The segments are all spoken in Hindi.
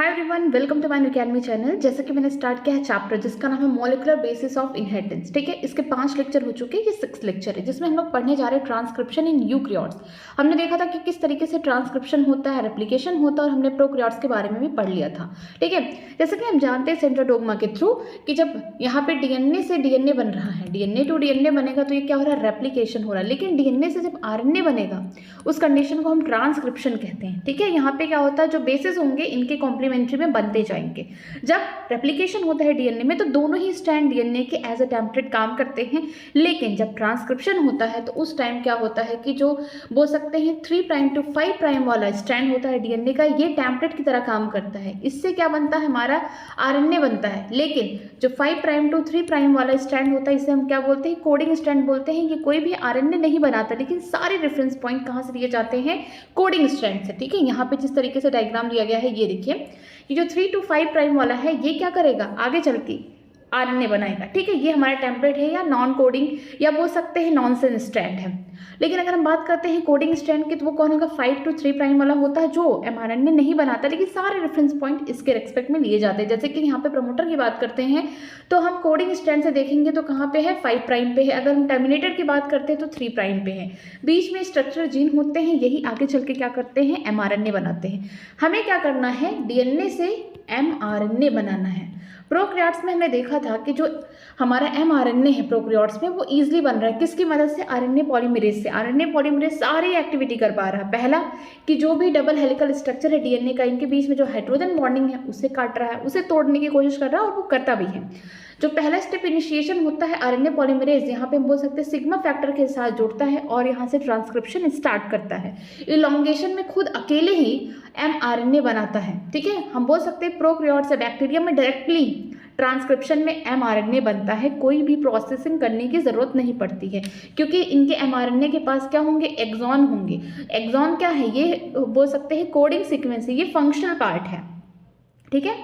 Hi everyone, welcome to my academy channel. जैसा कि मैंने स्टार्ट किया है चैप्टर जिसका नाम है मॉलिक्यूलर बेसिस ऑफ इनहेरिटेंस। ठीक है, इसके 5 लेक्चर हो चुके हैं, ये 6 लेक्चर है जिसमें हम लोग पढ़ने जा रहे हैं ट्रांसक्रिप्शन इन यूकैरियोट्स। हमने देखा था कि किस तरीके से ट्रांसक्रिप्शन होता है, रेप्लिकेशन होता है, और हमने प्रोकैरियोट्स के बारे में भी पढ़ लिया था। ठीक है, जैसे कि हम जानते हैं सेंट्रोडोग्मा के थ्रू कि जब यहाँ पे डीएनए से डीएनए बन रहा है, डीएनए टू डीएनए बनेगा तो ये क्या हो रहा है, रेप्लिकेशन हो रहा है। लेकिन डीएनए से जब आरएनए बनेगा उस कंडीशन को हम ट्रांसक्रिप्शन कहते हैं। ठीक है, यहाँ पे क्या होता है, जो बेसिस होंगे इनके कॉम्प्लीमेंट्री में बनते जाएंगे। जब रेप्लिकेशन होता है डीएनए में तो दोनों ही स्ट्रैंड डीएनए के एज अ टेम्पलेट काम करते हैं। लेकिन जब ट्रांसक्रिप्शन होता है तो उस टाइम क्या होता है कि जो बोल सकते हैं 3 प्राइम टू 5 प्राइम वाला स्ट्रैंड होता है डीएनए का, ये टेम्पलेट की तरह काम करता है। इससे क्या बनता है, हमारा आरएनए बनता है। लेकिन जो 5 प्राइम टू 3 प्राइम वाला स्ट्रैंड होता है इसे हम क्या बोलते हैं, कोडिंग स्ट्रैंड बोलते हैं। ये कोई भी आरएनए नहीं बनाता, लेकिन सारे रेफरेंस पॉइंट कहाँ से लिए जाते हैं, कोडिंग स्ट्रैंड से। ठीक है, यहाँ पे जिस तरीके से डायग्राम दिया गया है ये देखिए, ये जो 3 to 5 प्राइम वाला है ये क्या करेगा, आगे चल के आरएनए बनाएगा। ठीक है, ये हमारा टेम्पलेट है या नॉन कोडिंग या बोल सकते हैं नॉनसेंस स्ट्रैंड है। लेकिन अगर हम बात करते हैं कोडिंग स्ट्रैंड की तो वो कौन होगा, 5 to 3 प्राइम वाला होता है जो एमआरएनए नहीं बनाता, लेकिन सारे रेफरेंस पॉइंट इसके रेस्पेक्ट में लिए जाते हैं। जैसे कि यहाँ पे प्रमोटर की बात करते हैं तो हम कोडिंग स्ट्रैंड से देखेंगे तो कहाँ पे है, 5 प्राइम पे है। अगर हम टर्मिनेटर की बात करते हैं तो 3 प्राइम पे है। बीच में स्ट्रक्चर जीन होते हैं, यही आगे चल के क्या करते हैं, एमआरएनए बनाते हैं। हमें क्या करना है, डीएनए से एमआरएनए बनाना है। प्रोकैरियोट्स में हमने देखा था कि जो हमारा एमआरएनए है प्रोकैरियोट्स में वो ईजिली बन रहा है, किसकी मदद से, आरएनए पॉलीमरेज से। आरएनए पॉलीमरेज सारी एक्टिविटी कर पा रहा है। पहला कि जो भी डबल हेलिकल स्ट्रक्चर है डीएनए का, इनके बीच में जो हाइड्रोजन बॉन्डिंग है उसे काट रहा है, उसे तोड़ने की कोशिश कर रहा है और वो करता भी है। जो पहला स्टेप इनिशिएशन होता है आरएनए पॉलीमरेज, यहाँ पे हम बोल सकते हैं सिग्मा फैक्टर के साथ जुड़ता है और यहाँ से ट्रांसक्रिप्शन स्टार्ट करता है। इलॉन्गेशन में खुद अकेले ही एमआरएनए बनाता है। ठीक है, हम बोल सकते हैं प्रोकैरियोट्स या बैक्टीरिया में डायरेक्टली ट्रांसक्रिप्शन में एमआरएनए बनता है, कोई भी प्रोसेसिंग करने की ज़रूरत नहीं पड़ती है, क्योंकि इनके एमआरएनए के पास क्या होंगे, एक्सॉन होंगे। एक्सॉन क्या है, ये बोल सकते हैं कोडिंग सीक्वेंस है, ये फंक्शनल पार्ट है। ठीक है,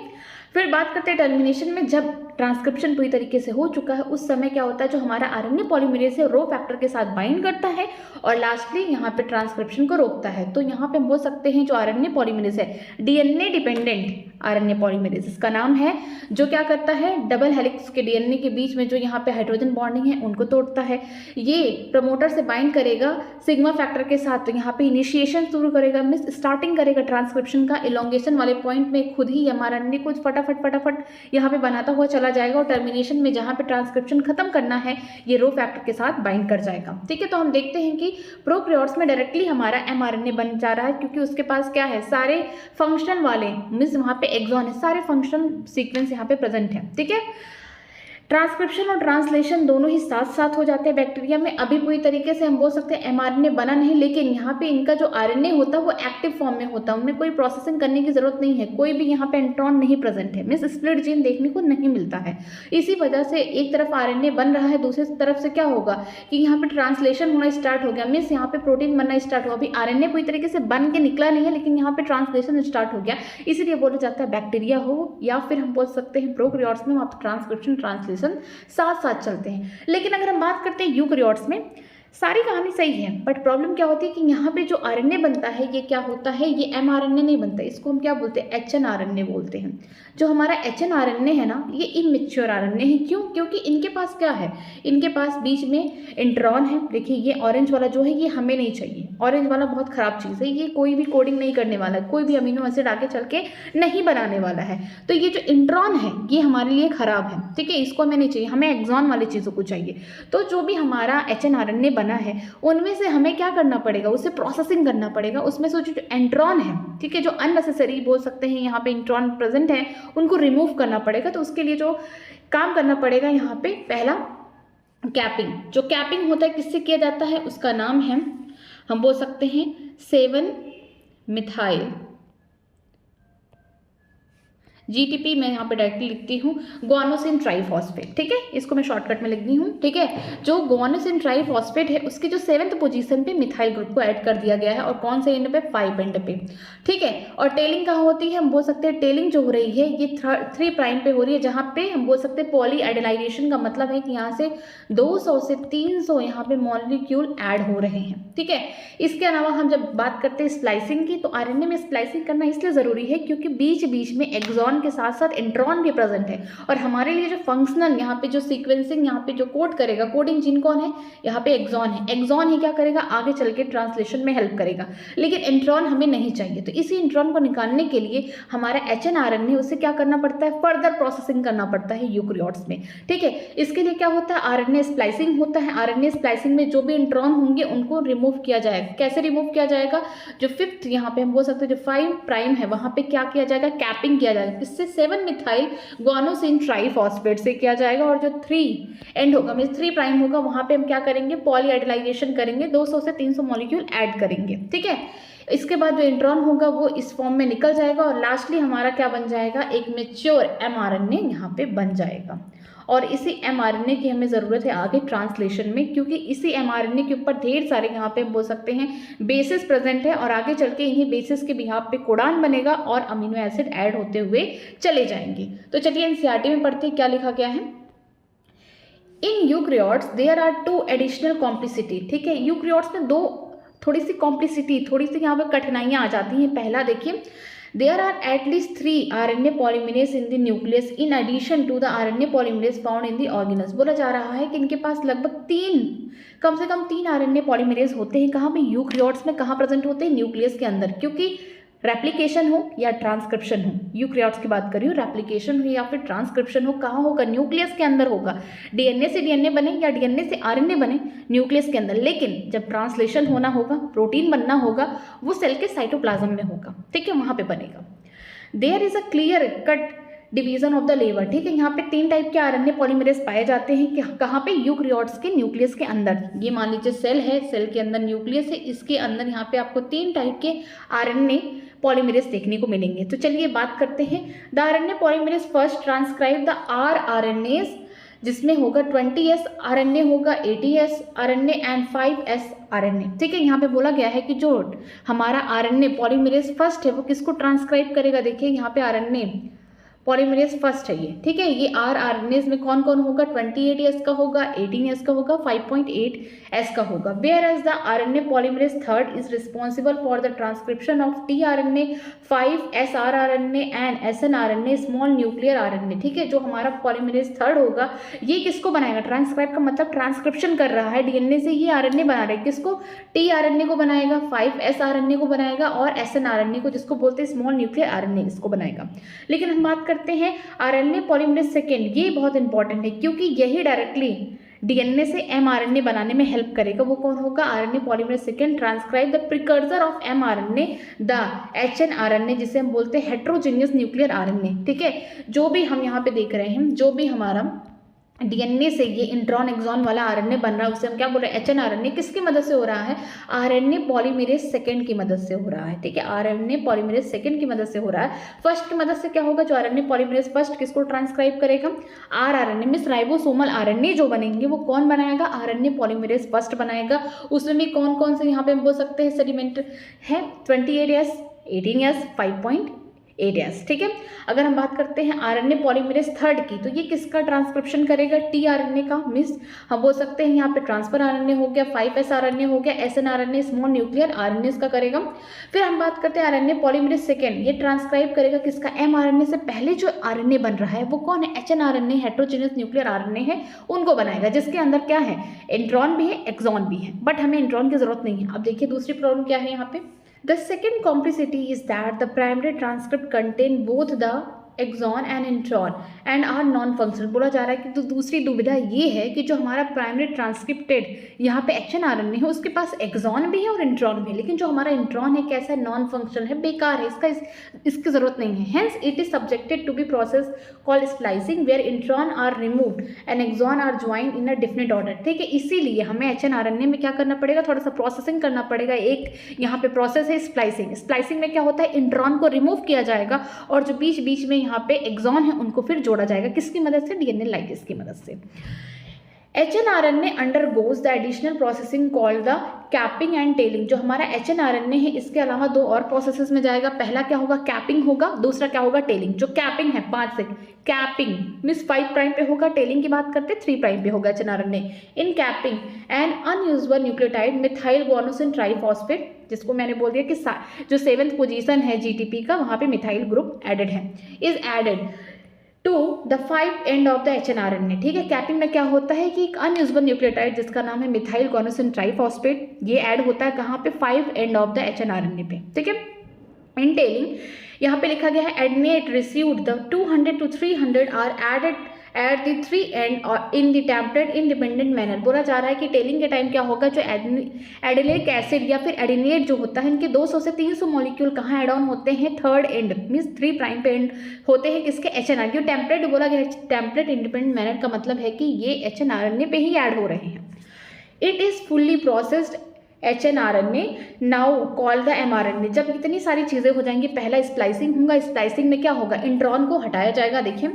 फिर बात करते हैं टर्मिनेशन में। जब ट्रांसक्रिप्शन पूरी तरीके से हो चुका है उस समय क्या होता है, जो हमारा आरएनए पॉलीमरेज है रो फैक्टर के साथ बाइंड करता है और लास्टली यहाँ पे ट्रांसक्रिप्शन को रोकता है। तो यहाँ पे हम बोल सकते हैं जो आरएनए पॉलीमरेज है डीएनए डिपेंडेंट आरएनए पॉलीमरेज, इसका नाम है, जो क्या करता है, डबल हेलिक्स के डीएनए के बीच में जो यहाँ पे हाइड्रोजन बॉन्डिंग है उनको तोड़ता है। ये प्रमोटर से बाइंड करेगा सिग्मा फैक्टर के साथ, तो यहाँ पे इनिशिएशन शुरू करेगा, मीन्स स्टार्टिंग करेगा ट्रांसक्रिप्शन का। इलॉन्गेशन वाले पॉइंट में खुद ही एमआरएनए को फटाफट यहाँ पे बनाता हुआ चला जाएगा और टर्मिनेशन में जहाँ पे ट्रांसक्रिप्शन खत्म करना है ये रो फैक्टर के साथ बाइंड कर जाएगा। ठीक है, तो हम देखते हैं कि प्रोकैरियोट्स में डायरेक्टली हमारा एमआरएनए बन जा रहा है, क्योंकि उसके पास क्या है, सारे फंक्शनल वाले मीन्स वहाँ पे एक्सॉन है, सारे फंक्शनल सीक्वेंस यहाँ पे प्रेजेंट है। ठीक है, ट्रांसक्रिप्शन और ट्रांसलेशन दोनों ही साथ साथ हो जाते हैं बैक्टीरिया में। अभी पूरी तरीके से हम बोल सकते हैं एमआरएनए बना नहीं, लेकिन यहाँ पे इनका जो आरएनए होता है वो एक्टिव फॉर्म में होता है, उनमें कोई प्रोसेसिंग करने की जरूरत नहीं है, कोई भी यहाँ पे इंट्रॉन नहीं प्रेजेंट है, मीन्स स्प्लिट जीन देखने को नहीं मिलता है। इसी वजह से एक तरफ आरएनए बन रहा है, दूसरी तरफ से क्या होगा कि यहाँ पे ट्रांसलेशन होना स्टार्ट हो गया, मीन्स यहाँ पे प्रोटीन बनना स्टार्ट हुआ। अभी आरएनए पूरी तरीके से बन के निकला नहीं है, लेकिन यहाँ पे ट्रांसलेशन स्टार्ट हो गया, इसीलिए बोला जाता है बैक्टीरिया हो या फिर हम बोल सकते हैं प्रोकैरियोट्स में वहाँ पे ट्रांसक्रिप्शन ट्रांसलेशन साथ चलते हैं। लेकिन अगर हम बात करते हैं यूकैरियोट्स में, सारी कहानी सही है, बट प्रॉब्लम क्या होती है कि यहाँ पे जो आरएनए बनता है ये क्या होता है, ये एमआरएनए नहीं बनता, इसको हम क्या बोलते हैं, एचएनआरएनए बोलते हैं। जो हमारा एचएनआरएनए है ना, ये इमेच्योर आरएनए है। क्यों, क्योंकि इनके पास क्या है, इनके पास बीच में इंट्रॉन है। देखिए ये ऑरेंज वाला जो है ये हमें नहीं चाहिए, ऑरेंज वाला बहुत खराब चीज़ है, ये कोई भी कोडिंग नहीं करने वाला है, कोई भी अमीनो एसिड आगे चल के नहीं बनाने वाला है। तो ये जो इंट्रॉन है ये हमारे लिए खराब है। ठीक है, इसको हमें नहीं चाहिए, हमें एक्सॉन वाली चीज़ों को चाहिए। तो जो भी हमारा एचएनआरएनए बना है उनमें से हमें क्या करना पड़ेगा, उसे प्रोसेसिंग करना पड़ेगा। उसमें से जो एंट्रॉन है, ठीक है, जो अननेसेसरी बोल सकते हैं यहाँ पे इंट्रॉन प्रेजेंट है उनको रिमूव करना पड़ेगा। तो उसके लिए जो काम करना पड़ेगा यहाँ पे, पहला कैपिंग। जो कैपिंग होता है किससे किया जाता है, उसका नाम है, हम बोल सकते हैं 7 मिथाइल GTP मैं यहाँ पे डायरेक्टली लिखती हूँ गुआनोसिन ट्राइफॉस्फेट, ठीक है, इसको मैं शॉर्टकट में लिख दी हूँ, ठीक है। जो गुआनोसिन ट्राइफॉस्फेट है उसकी जो 7th पोजीशन पे मिथाइल ग्रुप को ऐड कर दिया गया है, और कौन से एंड पे, 5 एंड पे, ठीक है। और टेलिंग कहाँ होती है, हम बोल सकते हैं टेलिंग जो हो रही है ये 3 प्राइम पे हो रही है, जहाँ पे हम बोल सकते हैं पॉली आइडलाइजेशन का मतलब है कि यहाँ से 200 से 300 यहाँ पे मॉलिक्यूल ऐड हो रहे हैं, ठीक है। इसके अलावा हम जब बात करते हैं स्प्लाइसिंग की, तो RNA में स्प्लाइसिंग करना इसलिए ज़रूरी है क्योंकि बीच बीच में एक्सॉन के साथ साथ इंट्रॉन भी प्रेजेंट है, और हमारे लिए जो फंक्शनल यहाँ पे जो सीक्वेंसिंग यहाँ पे जो कोड करेगा, कोडिंग जीन कौन है, यहाँ पे एक्सॉन है। एक्सॉन ही क्या करेगा, आगे चल के ट्रांसलेशन में हेल्प करेगा, लेकिन इंट्रॉन हमें नहीं चाहिए। तो इसी इंट्रॉन को निकालने के लिए हमारा HNRNA उसे क्या करना पड़ता है, फर्दर प्रोसेसिंग करना पड़ता है यूकैरियोट्स में, ठीक है। इसके लिए क्या होता है, RNA स्प्लाइसिंग होता है। RNA स्प्लाइसिंग में जो भी इंट्रॉन होंगे उनको रिमूव किया जाएगा। कैसे रिमूव किया जाएगा, जो 5th यहाँ पे हम बोल सकते हैं जो 5 प्राइम है वहाँ पे क्या किया जाएगा, कैपिंग किया जाएगा, किससे, 7 मिथाइल गुआनोसिन ट्राइफॉस्फेट से किया जाएगा। और जो 3 एंड होगा, मीन 3 प्राइम होगा, वहाँ पे हम क्या करेंगे, पॉली आइडलाइजेशन करेंगे, 200 से 300 मॉलिक्यूल ऐड करेंगे, ठीक है। इसके बाद जो इंट्रॉन होगा वो इस फॉर्म में निकल जाएगा, और लास्टली हमारा क्या बन जाएगा, एक मैच्योर mRNA यहाँ पे बन जाएगा। और इसी mRNA की हमें ज़रूरत है आगे ट्रांसलेशन में, क्योंकि इसी mRNA के ऊपर ढेर सारे यहाँ पे बोल सकते हैं बेसिस प्रेजेंट है, और आगे चल के इन्हीं बेसिस के बिहाफ पे कोडान बनेगा और अमीनो एसिड ऐड होते हुए चले जाएंगे। तो चलिए NCERT में पढ़ते हैं क्या लिखा गया है। In eukaryotes there are 2 additional complexity, ठीक है। यूकैरियोट्स में 2 थोड़ी सी कॉम्प्लिसिटी, थोड़ी सी यहाँ पे कठिनाइयाँ आ जाती हैं। पहला देखिए, there are at least 3 RNA polymerase in the nucleus in addition to the RNA polymerase found in the organelles। बोला जा रहा है कि इनके पास लगभग कम से कम 3 RNA polymerase होते हैं। कहाँ पे, यूकैरियोट्स में। कहाँ प्रेजेंट होते हैं, न्यूक्लियस के अंदर, क्योंकि रेप्लिकेशन हो या ट्रांसक्रिप्शन हो, यूकैरियोट्स की बात कर रही हूँ, रेप्लिकेशन हो या फिर ट्रांसक्रिप्शन हो, कहाँ होगा, न्यूक्लियस के अंदर होगा। DNA से DNA बने या DNA से RNA बने, न्यूक्लियस के अंदर। लेकिन जब ट्रांसलेशन होना होगा, प्रोटीन बनना होगा, वो सेल के साइटोप्लाज्म में होगा, ठीक है, वहाँ पे बनेगा। There is a clear cut division of the लेवर, ठीक है। यहाँ पे 3 टाइप के RNA पॉलीमरेज पाए जाते हैं कि कहाँ पे, यूकैरियोट्स के न्यूक्लियस के अंदर। ये मान लीजिए सेल है, सेल के अंदर न्यूक्लियस है, इसके अंदर यहाँ पे आपको 3 टाइप के RNA पॉलीमरेज देखने को मिलेंगे। तो चलिए बात करते हैं। The RNA polymerase first transcribe the rRNAs, जिसमें होगा 20S RNA होगा, 80S RNA and 5S RNA, ठीक है। यहाँ पे बोला गया है कि जो हमारा RNA पॉलीमरेज फर्स्ट है वो किसको ट्रांसक्राइब करेगा। देखिए यहाँ पे RNA पॉलीमरेज फर्स्ट है ये, ठीक है। ये rRNAs में कौन कौन होगा, 28S का होगा, 18S का होगा, 5.8S का होगा। Whereas the RNA polymerase third is responsible for the transcription of tRNA, 5S rRNA and SNRNA, small nuclear RNA, ठीक है। जो हमारा पॉलीमरेज थर्ड होगा ये किसको बनाएगा, ट्रांसक्राइब का मतलब ट्रांसक्रिप्शन कर रहा है, DNA से ये RNA बना रहा है, किसको, tRNA को बनाएगा, 5S RNA को बनाएगा, और SNRNA को, जिसको बोलते हैं स्मॉल न्यूक्लियर RNA, इसको बनाएगा। लेकिन हम बात करते हैं RNA पॉलीमरेज सेकेंड, ये बहुत इंपॉर्टेंट है क्योंकि यही डायरेक्टली DNA से mRNA बनाने में हेल्प करेगा। वो कौन होगा, RNA polymerase second transcribe the precursor of mRNA, the HNRNA, जिसे हम बोलते हैं हेट्रोजीनियस न्यूक्लियर RNA, ठीक है। जो भी हम यहाँ पे देख रहे हैं, जो भी हमारा DNA से ये इंट्रॉन एक्सॉन वाला RNA बन रहा है उसे हम क्या बोल रहे हैं, HNRNA। किसकी मदद से हो रहा है, RNA पॉलीमरेज सेकेंड की मदद से हो रहा है, ठीक है। RNA पॉलीमरेज सेकेंड की मदद से हो रहा है। फर्स्ट की मदद से क्या होगा, जो RNA पॉलीमरेज फर्स्ट किसको ट्रांसक्राइब करेगा, rRNA मिस राइबोसोमल RNA जो बनेंगे वो कौन बनाएगा, RNA पॉलीमरेज फर्स्ट बनाएगा। उसमें भी कौन कौन से यहाँ पे हम बोल सकते हैं सेडिमेंट है, 28S, 18S, 5.8S, ठीक है। अगर हम बात करते हैं RNA पॉलीमरेज थर्ड की, तो ये किसका ट्रांसक्रिप्शन करेगा, tRNA का, मिस हम बोल सकते हैं यहाँ पे ट्रांसफर RNA हो गया, 5S RNA हो गया, SNRNA स्मॉल न्यूक्लियर RNAs का करेगा। फिर हम बात करते हैं RNA पॉलीमरेज सेकेंड, ये ट्रांसक्राइब करेगा किसका, mRNA से पहले जो RNA बन रहा है वो कौन है, HNRNA हेट्रोजीनियस न्यूक्लियर RNA है, उनको बनाएगा, जिसके अंदर क्या है, इंट्रॉन भी है, एक्सॉन भी है, बट हमें इंट्रॉन की जरूरत नहीं है। अब देखिए दूसरी प्रॉब्लम क्या है यहाँ पे, the second complexity is that the primary transcript contain both the exon and intron and are non functional. बोला जा रहा है कि तो दूसरी दुविधा ये है कि जो हमारा प्राइमरी ट्रांसक्रिप्टेड यहाँ पे HNRNA है उसके पास एक्सॉन भी है और इंट्रॉन भी है, लेकिन जो हमारा इंट्रॉन है कैसा है, नॉन फंक्शनल है, बेकार है, इसकी जरूरत नहीं है। Hence it is subjected to be process called splicing where intron are removed and exon are joined in a different order, ठीक है। इसीलिए हमें HNRNA में क्या करना पड़ेगा, थोड़ा सा प्रोसेसिंग करना पड़ेगा। एक यहाँ पे प्रोसेस है स्प्लाइसिंग। स्प्लाइसिंग में क्या होता है, इंट्रॉन को रिमूव किया जाएगा और जो बीच बीच में यहाँ पे एक्सॉन है उनको फिर जोड़ा जाएगा, किसकी मदद से, डीएनए लाइगेज की मदद से। HNRNA undergoes the additional processing called the capping and telling. जो हमारा HNRNA है इसके अलावा दो और प्रोसेसेस में जाएगा, पहला क्या होगा, कैपिंग होगा, दूसरा क्या होगा, टेलिंग। जो कैपिंग है 5 से, कैपिंग मीन्स 5 प्राइम पे होगा, टेलिंग की बात करते 3 प्राइम पे होगा HNRNA। इन capping N unusual nucleotide methyl guanosine triphosphate, जिसको मैंने बोल दिया कि जो 7th पोजीशन है GTP का, वहाँ पे मिथाइल ग्रुप एडेड है, is added to the 5 end of the HNRNA। ठीक है, कैपिंग में क्या होता है कि एक अनयूजुअल न्यूक्लियोटाइड जिसका नाम है मिथाइल गुआनोसिन ट्राइफॉस्फेट, ये ऐड होता है कहाँ पे, 5 एंड ऑफ द HNRNA पे। ठीक है, इन टेलिंग यहाँ पे लिखा गया है adenylate received the 200 to 300 are added at the 3 end और in the template independent manner. बोला जा रहा है कि टेलिंग के टाइम क्या होगा, जो एडिनिक एसिड या फिर एडिनेट जो होता है, इनके 200 से 300 मॉलिक्यूल कहाँ एड ऑन होते हैं, 3rd एंड मीन्स 3 प्राइम पे एंड होते हैं किसके, HNRNA। जो टेम्परेट बोला गया है, टेम्परेट इंडिपेंडेंट मैनर का मतलब है कि ये HNRNA पे ही ऐड हो रहे हैं। It is fully processed HNRNA now called the mRNA। जब इतनी सारी चीज़ें हो जाएंगी, पहला स्प्लाइसिंग होगा, स्प्लाइसिंग में क्या होगा, इंट्रॉन को हटाया जाएगा। देखिए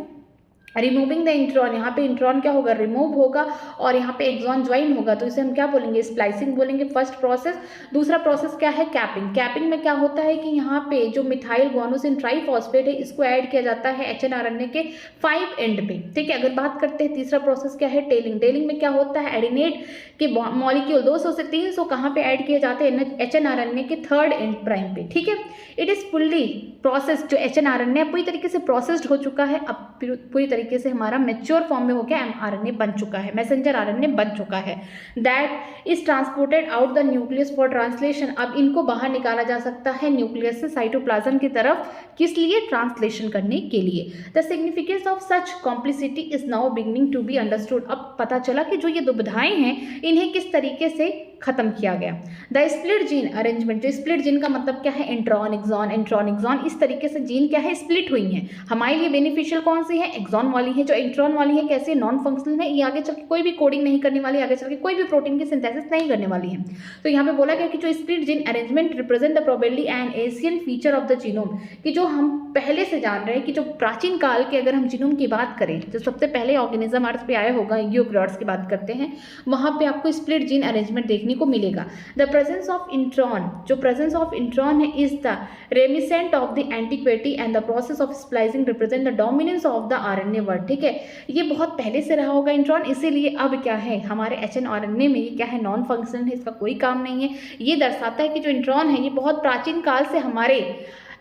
रिमूविंग द इंट्रॉन, यहाँ पे इंट्रॉन क्या होगा, रिमूव होगा, और यहाँ पे एक्सॉन ज्वाइन होगा, तो इसे हम क्या बोलेंगे, स्प्लाइसिंग बोलेंगे, फर्स्ट प्रोसेस। दूसरा प्रोसेस क्या है, कैपिंग। कैपिंग में क्या होता है कि यहाँ पे जो मिथाइल गुआनोसिन ट्राइफॉस्फेट है इसको ऐड किया जाता है HNRNA के 5 एंड पे। ठीक है, अगर बात करते हैं तीसरा प्रोसेस क्या है, टेलिंग। टेलिंग में क्या होता है, एडिनेट के मॉलिक्यूल 200 से 300 कहाँ पे ऐड किए जाते हैं, HNRNA के 3rd एंड प्राइम पे। ठीक है, इट इज़ फुल्ली प्रोसेस। जो HNRNA पूरी तरीके से प्रोसेस्ड हो चुका है, अब पूरी तरीके से हमारा मैच्योर फॉर्म में होकर mRNA बन चुका है, मैसेंजर RNA बन चुका है। That is transported out the nucleus for translation. अब इनको बाहर निकाला जा सकता है न्यूक्लियस से साइटोप्लाज्म की तरफ, किस लिए, ट्रांसलेशन करने के लिए। The significance of such complexity is now beginning to be understood. अब पता चला कि जो ये दुविधाएं हैं इन्हें किस तरीके से खत्म किया गया। The split gene arrangement. जो स्प्लिट जीन का मतलब क्या है, इंट्रॉन एक्सॉन, इंट्रॉन एक्सॉन, इस तरीके से जीन क्या है, स्प्लिट हुई हैं। हमारे लिए बेनिफिशियल कौन सी है, एक्सॉन वाली है। जो इंट्रॉन वाली है कैसे, नॉन फंक्शनल है, ये आगे चल के कोई भी कोडिंग नहीं करने वाली, आगे चल के कोई भी प्रोटीन की सिंथेसिस नहीं करने वाली है। तो यहाँ पे बोला गया कि जो split gene arrangement represent the probably N Asian feature of the genome, कि जो हम पहले से जान रहे हैं कि जो प्राचीन काल के अगर हम जीनोम की बात करें, जो सबसे पहले ऑर्गेनिज्म अर्थ पे आया होगा, यूकैरियोट्स की बात करते हैं, वहाँ पे आपको स्प्लिट जीन अरेंजमेंट देखने को मिलेगा। द प्रेजेंस ऑफ इंट्रॉन, जो प्रेजेंस ऑफ इंट्रॉन है, is the reminiscent of the antiquity and the process of splicing represent the dominance of the RNA world. ठीक है, ये बहुत पहले से रहा होगा इंट्रॉन, इसीलिए अब क्या है हमारे HNRNA में ये क्या है, नॉन फंक्शनल है, इसका कोई काम नहीं है। ये दर्शाता है कि जो इंट्रॉन है ये बहुत प्राचीन काल से हमारे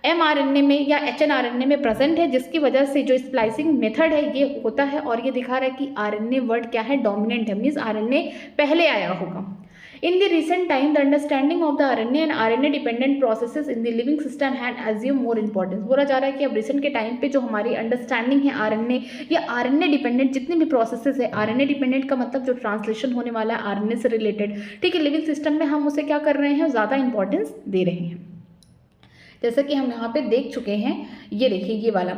mRNA में या HNRNA में प्रेजेंट है, जिसकी वजह से जो स्प्लाइसिंग मेथड है ये होता है, और ये दिखा रहा है कि RNA वर्ड क्या है, डोमिनेंट है, मीन्स RNA पहले आया होगा। In the recent time, the understanding of the RNA and RNA dependent processes in the living system had assumed more importance। बोला जा रहा है कि अब रिसेंट के टाइम पे जो हमारी अंडरस्टैंडिंग है RNA या RNA डिपेंडेंट जितने भी प्रोसेसेस है, RNA डिपेंडेंट का मतलब जो ट्रांसलेशन होने वाला है RNA से रिलेटेड, ठीक है, लिविंग सिस्टम में हम उसे क्या कर रहे हैं, ज़्यादा इंपॉर्टेंस दे रहे हैं। जैसा कि हम यहाँ पे देख चुके हैं, ये देखिए ये वाला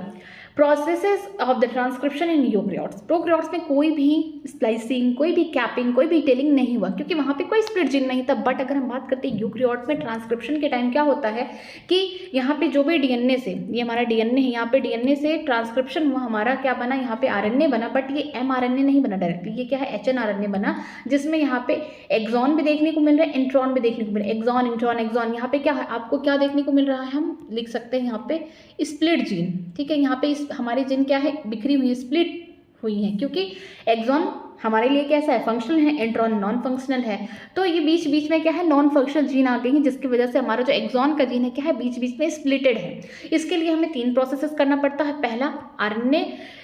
processes of the transcription in eukaryotes. Prokaryotes में कोई भी स्प्लाइसिंग, कोई भी कैपिंग, कोई भी टेलिंग नहीं हुआ, क्योंकि वहाँ पे कोई स्प्लिट जीन नहीं था। बट अगर हम बात करते हैं यूकैरियोट्स में, ट्रांसक्रिप्शन के टाइम क्या होता है कि यहाँ पे जो भी DNA से, ये हमारा DNA है, यहाँ पे DNA से ट्रांसक्रिप्शन हुआ, हमारा क्या बना, यहाँ पे RNA बना, बट ये mRNA नहीं बना डायरेक्टली, ये क्या है, HNRNA बना, जिसमें यहाँ पे एक्सॉन भी देखने को मिल रहा है, इंट्रॉन भी देखने को मिल रहा है, एक्सॉन इंट्रॉन एक्सॉन। यहाँ पे क्या है, आपको क्या देखने को मिल रहा है, हम लिख सकते हैं यहाँ पे स्प्लिट जीन। ठीक है, यहाँ पे हमारी जीन क्या है, बिखरी हुई है, स्प्लिट हुई है, क्योंकि एक्सॉन हमारे लिए कैसा है, फंक्शनल है, इंट्रॉन नॉन फंक्शनल है। तो ये बीच बीच में क्या है, नॉन फंक्शनल जीन आ गई है, जिसकी वजह से हमारा जो एक्सॉन का जीन है क्या है, बीच बीच में स्प्लिटेड है। इसके लिए हमें 3 प्रोसेसेस करना पड़ता है। पहला, RNA